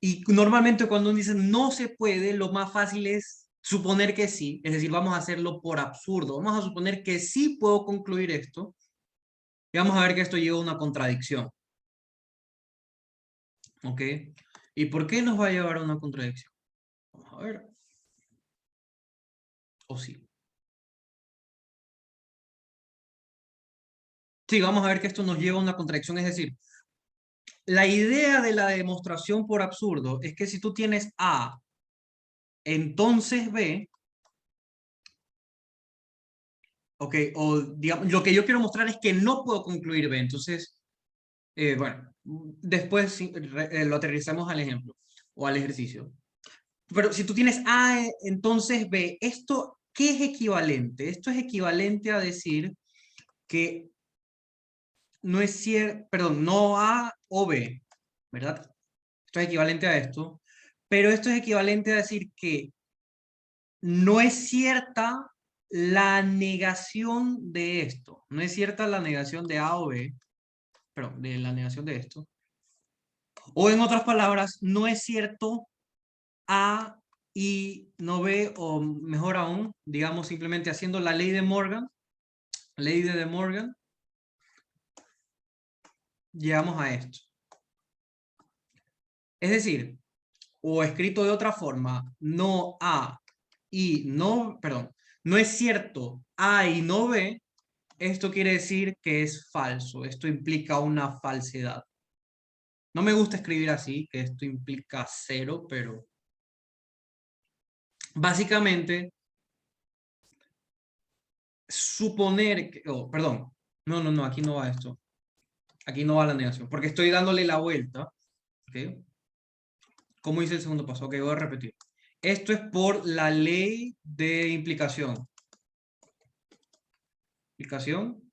Y normalmente cuando uno dice no se puede, lo más fácil es suponer que sí. Es decir, vamos a hacerlo por absurdo. Vamos a suponer que sí puedo concluir esto. Y vamos a ver que esto lleva a una contradicción. ¿Ok? ¿Y por qué nos va a llevar a una contradicción? Vamos a ver. ¿O sí? Sí, vamos a ver que esto nos lleva a una contradicción. Es decir, la idea de la demostración por absurdo es que si tú tienes A, entonces B, ok, o digamos, lo que yo quiero mostrar es que no puedo concluir B. Entonces, bueno, después lo aterrizamos al ejemplo o al ejercicio. Pero si tú tienes A, entonces B, ¿esto qué es equivalente? Esto es equivalente a decir que no es cierto, perdón, no A o B, ¿verdad? Esto es equivalente a esto, pero esto es equivalente a decir que no es cierta la negación de esto, no es cierta la negación de A o B, perdón, de la negación de esto, o en otras palabras, no es cierto A y no B, o mejor aún, digamos simplemente haciendo la ley de Morgan, llegamos a esto. Es decir, o escrito de otra forma, no A y no, perdón, no es cierto A y no B, esto quiere decir que es falso. Esto implica una falsedad. No me gusta escribir así, que esto implica 0, pero básicamente suponer que, oh, perdón, no, aquí no va esto. Aquí no va la negación, porque estoy dándole la vuelta. ¿Ok? ¿Cómo hice el segundo paso? Ok, voy a repetir. Esto es por la ley de implicación. Implicación.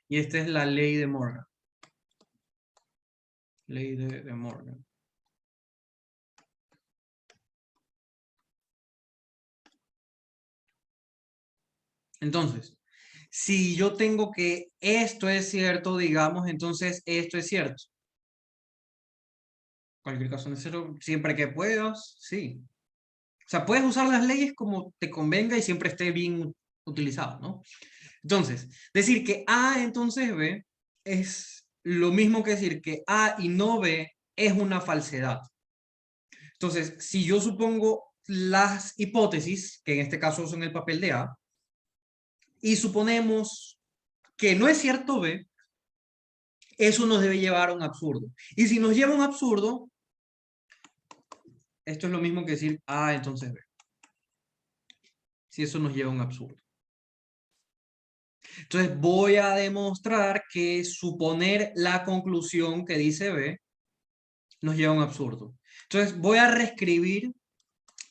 Y esta es la ley de Morgan. Ley de Morgan. Entonces, si yo tengo que esto es cierto, digamos, entonces esto es cierto. Cualquier caso de 0, siempre que puedas, sí. O sea, puedes usar las leyes como te convenga y siempre esté bien utilizado, ¿no? Entonces, decir que A entonces B es lo mismo que decir que A y no B es una falsedad. Entonces, si yo supongo las hipótesis, que en este caso son el papel de A, y suponemos que no es cierto B, eso nos debe llevar a un absurdo. Y si nos lleva a un absurdo, esto es lo mismo que decir A entonces B. Si eso nos lleva a un absurdo. Entonces voy a demostrar que suponer la conclusión que dice B nos lleva a un absurdo. Entonces voy a reescribir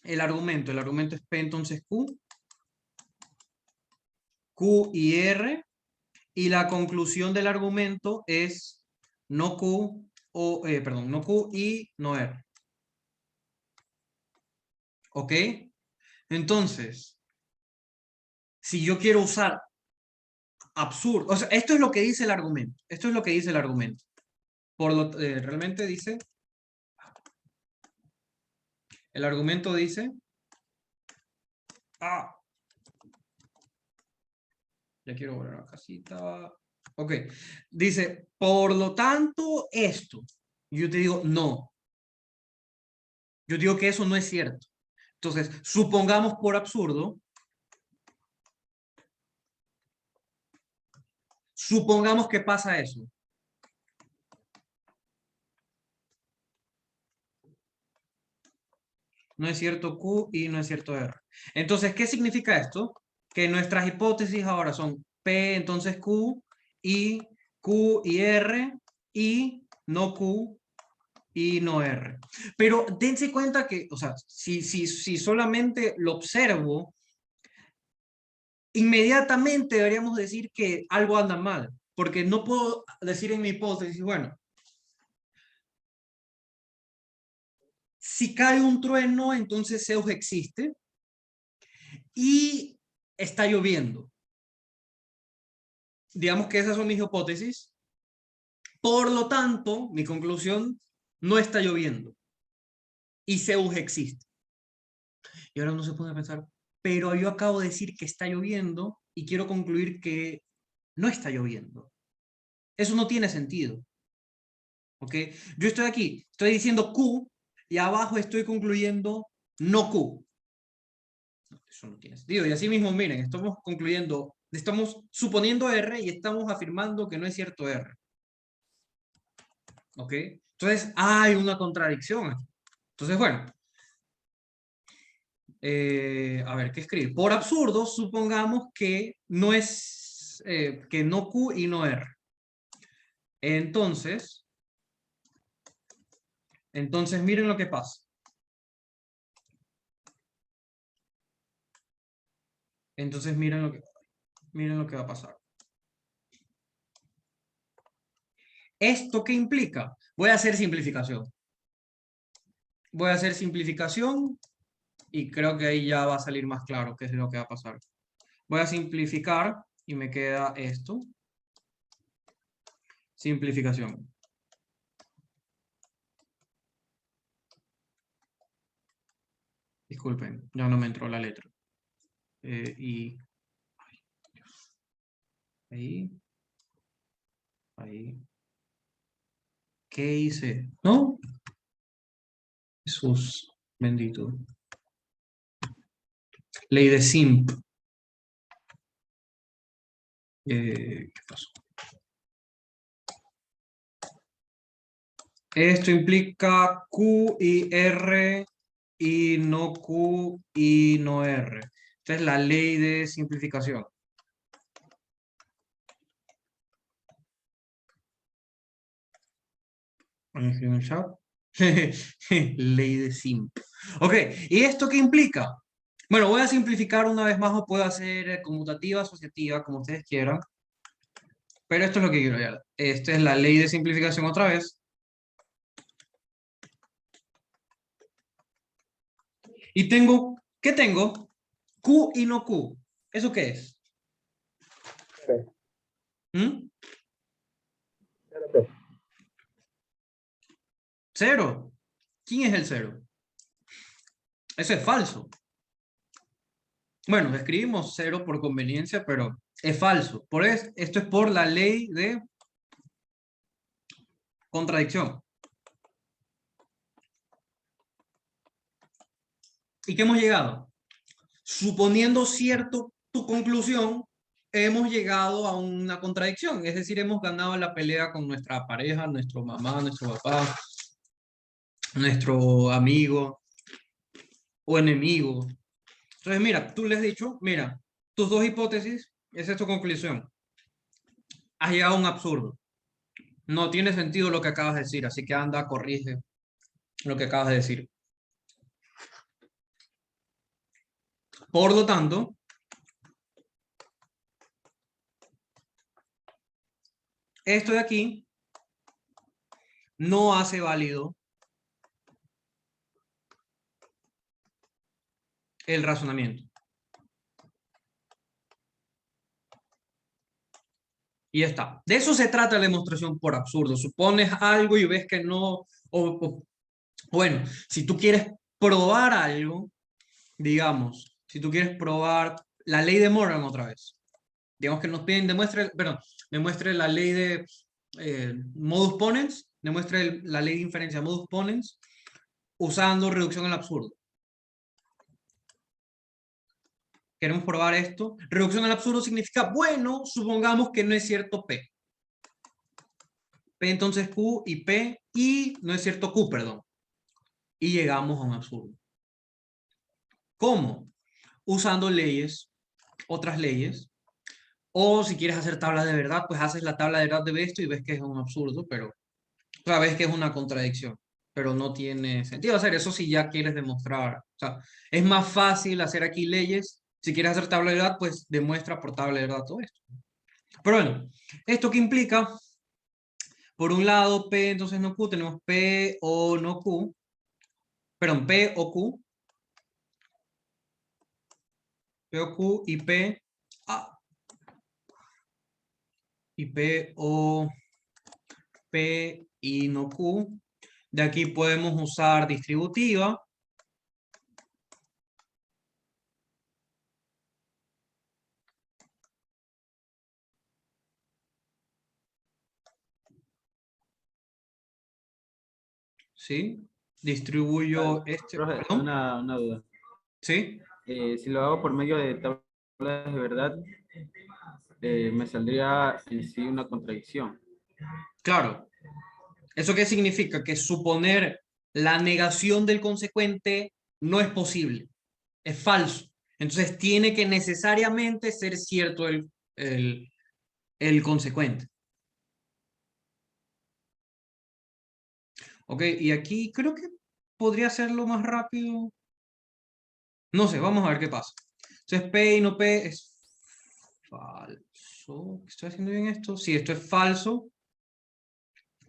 el argumento. El argumento es P entonces Q. Q y R. Y la conclusión del argumento es no Q, no Q y no R. ¿Ok? Entonces, si yo quiero usar absurdo, o sea, esto es lo que dice el argumento. Esto es lo que dice el argumento. Realmente dice, el argumento dice, ya quiero volver a la casita. Ok, dice, por lo tanto, esto. Yo te digo, no. Yo digo que eso no es cierto. Entonces, supongamos por absurdo, supongamos que pasa eso. No es cierto Q y no es cierto R. Entonces, ¿qué significa esto? Que nuestras hipótesis ahora son P, entonces Q y R, y no Q y no R. Pero dense cuenta que, o sea, si solamente lo observo, inmediatamente deberíamos decir que algo anda mal, porque no puedo decir en mi hipótesis, bueno, si cae un trueno, entonces Zeus existe y está lloviendo. Digamos que esas son mis hipótesis. Por lo tanto, mi conclusión, no está lloviendo y Zeus existe. Y ahora uno se pone a pensar, pero yo acabo de decir que está lloviendo y quiero concluir que no está lloviendo. Eso no tiene sentido. ¿Ok? Yo estoy aquí, estoy diciendo Q y abajo estoy concluyendo no Q. Eso no tiene sentido. Y así mismo, miren, estamos concluyendo, estamos suponiendo R y estamos afirmando que no es cierto R. ¿Ok? Entonces hay una contradicción. Entonces, bueno. A ver, ¿qué escribe? Por absurdo, supongamos que no es, que no Q y no R. Entonces miren lo que pasa. Entonces miren lo que va a pasar. ¿Esto qué implica? Voy a hacer simplificación. Voy a hacer simplificación y creo que ahí ya va a salir más claro qué es lo que va a pasar. Voy a simplificar y me queda esto. Simplificación. Disculpen, ya no me entró la letra. Y... Ahí. Ahí. ¿Qué hice? ¿No? Jesús bendito. Ley de simp. ¿Qué pasó? Esto implica Q y R y no Q y no R. Esta es la ley de simplificación. En el chat. Ley de simp. Ok, ¿y esto qué implica? Bueno, voy a simplificar una vez más, o puedo hacer conmutativa, asociativa, como ustedes quieran. Pero esto es lo que quiero ya. Esta es la ley de simplificación otra vez. Y tengo, ¿qué tengo? Q y no Q. ¿Eso qué es? ¿Mm? Cero. ¿Quién es el cero? Eso es falso. Bueno, escribimos cero por conveniencia, pero es falso. Por eso, esto es por la ley de contradicción. ¿Y qué hemos llegado? Suponiendo cierto tu conclusión, hemos llegado a una contradicción. Es decir, hemos ganado la pelea con nuestra pareja, nuestro mamá, nuestro papá, nuestro amigo o enemigo. Entonces, mira, tú le has dicho, mira, tus dos hipótesis, esa es tu conclusión. Has llegado a un absurdo. No tiene sentido lo que acabas de decir, así que anda, corrige lo que acabas de decir. Por lo tanto, esto de aquí no hace válido el razonamiento. Y ya está. De eso se trata la demostración por absurdo. Supones algo y ves que no... bueno, si tú quieres probar algo, digamos, si tú quieres probar la ley de Morgan otra vez, digamos que nos piden, demuestre la ley de modus ponens, demuestre la ley de inferencia modus ponens usando reducción al absurdo. Queremos probar esto. Reducción al absurdo significa, bueno, supongamos que no es cierto P. P entonces Q y P, y no es cierto Q, perdón. Y llegamos a un absurdo. ¿Cómo? Usando leyes, otras leyes. O si quieres hacer tabla de verdad, pues haces la tabla de verdad de esto y ves que es un absurdo, pero ves que es una contradicción. Pero no tiene sentido hacer eso si ya quieres demostrar. O sea, es más fácil hacer aquí leyes. Si quieres hacer tabla de verdad, pues demuestra por tabla de verdad todo esto. Pero bueno, ¿esto qué implica? Por un lado, P entonces no Q, tenemos P o no Q. Perdón, P o Q. P o Q y P. Y P o P y no Q. De aquí podemos usar distributiva. ¿Sí? Distribuyo este. Profe, ¿Perdón? una duda. ¿Sí? Si lo hago por medio de tablas de verdad, me saldría en sí una contradicción. Claro. ¿Eso qué significa? Que suponer la negación del consecuente no es posible. Es falso. Entonces tiene que necesariamente ser cierto el consecuente. Ok, y aquí creo que podría hacerlo más rápido. No sé, vamos a ver qué pasa. Entonces P y no P es falso. ¿Estoy haciendo bien esto? Sí, esto es falso.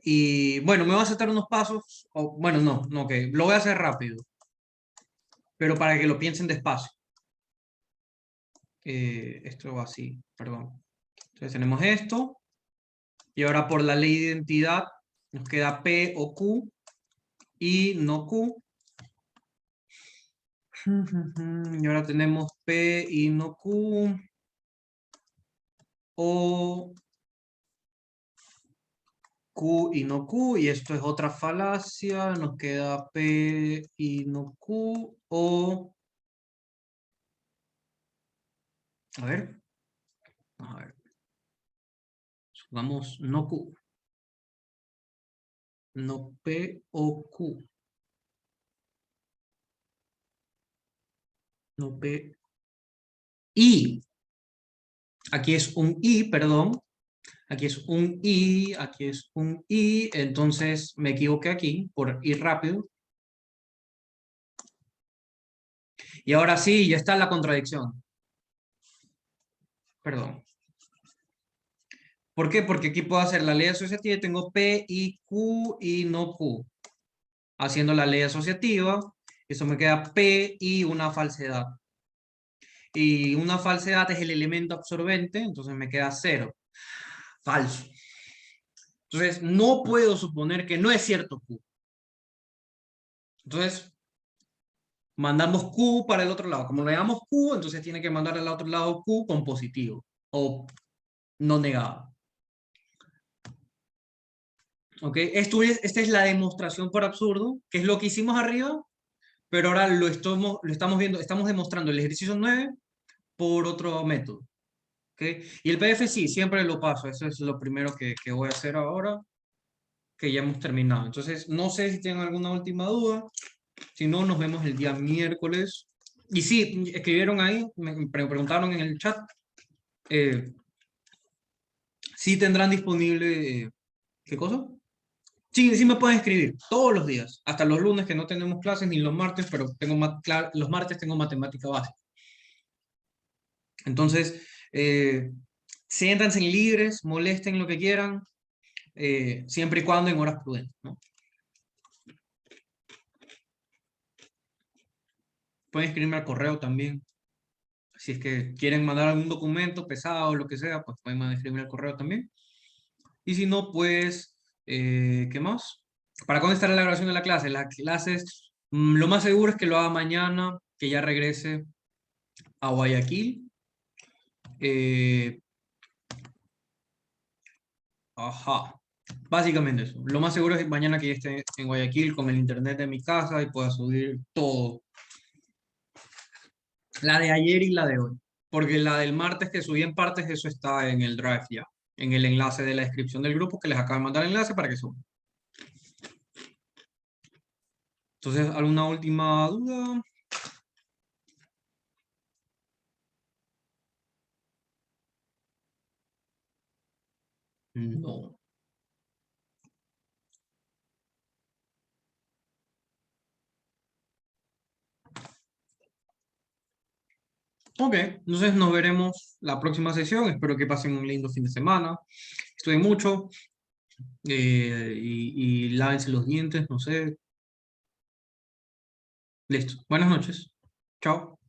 Y bueno, me voy a saltar unos pasos. Bueno, no, ok. Lo voy a hacer rápido. Pero para que lo piensen despacio. Esto va así, perdón. Entonces tenemos esto. Y ahora por la ley de identidad nos queda P o Q y no Q. Y ahora tenemos P y no Q. O Q y no Q. Y esto es otra falacia. Nos queda P y no Q. O... A ver. A ver. Vamos, no Q. No P o Q. No P. I. Aquí es un I, perdón. Aquí es un I, aquí es un I. Entonces me equivoqué aquí por ir rápido. Y ahora sí, ya está la contradicción. Perdón. ¿Por qué? Porque aquí puedo hacer la ley asociativa y tengo P, I, Q y no Q. Haciendo la ley asociativa, eso me queda P y una falsedad. Y una falsedad es el elemento absorbente, entonces me queda 0. Falso. Entonces, no puedo suponer que no es cierto Q. Entonces, mandamos Q para el otro lado. Como le damos Q, entonces tiene que mandar al otro lado Q con positivo o no negado. ¿Ok? Esta es la demostración por absurdo, que es lo que hicimos arriba, pero ahora lo estamos viendo, estamos demostrando el ejercicio 9 por otro método. ¿Ok? Y el PDF sí, siempre lo paso. Eso es lo primero que voy a hacer ahora, que ya hemos terminado. Entonces, no sé si tienen alguna última duda. Si no, nos vemos el día miércoles. Y sí, escribieron ahí, me preguntaron en el chat. Sí tendrán disponible... ¿Qué cosa? Sí, sí me pueden escribir todos los días, hasta los lunes que no tenemos clases, ni los martes, pero los martes tengo matemática básica. Entonces, siéntanse libres, molesten lo que quieran, siempre y cuando en horas prudentes, ¿no? Pueden escribirme al correo también. Si es que quieren mandar algún documento pesado o lo que sea, pues pueden escribirme al correo también. Y si no, pues, ¿qué más? ¿Para cuándo estará la grabación de la clase? Las clases, lo más seguro es que lo haga mañana, que ya regrese a Guayaquil. Ajá. Básicamente eso. Lo más seguro es que mañana que ya esté en Guayaquil con el internet de mi casa y pueda subir todo. La de ayer y la de hoy. Porque la del martes que subí en partes, eso está en el Drive ya. En el enlace de la descripción del grupo que les acabo de mandar el enlace para que suban. Entonces, ¿alguna última duda? No. Ok, entonces nos veremos la próxima sesión. Espero que pasen un lindo fin de semana. Estudien mucho y lávense los dientes, no sé. Listo. Buenas noches. Chao.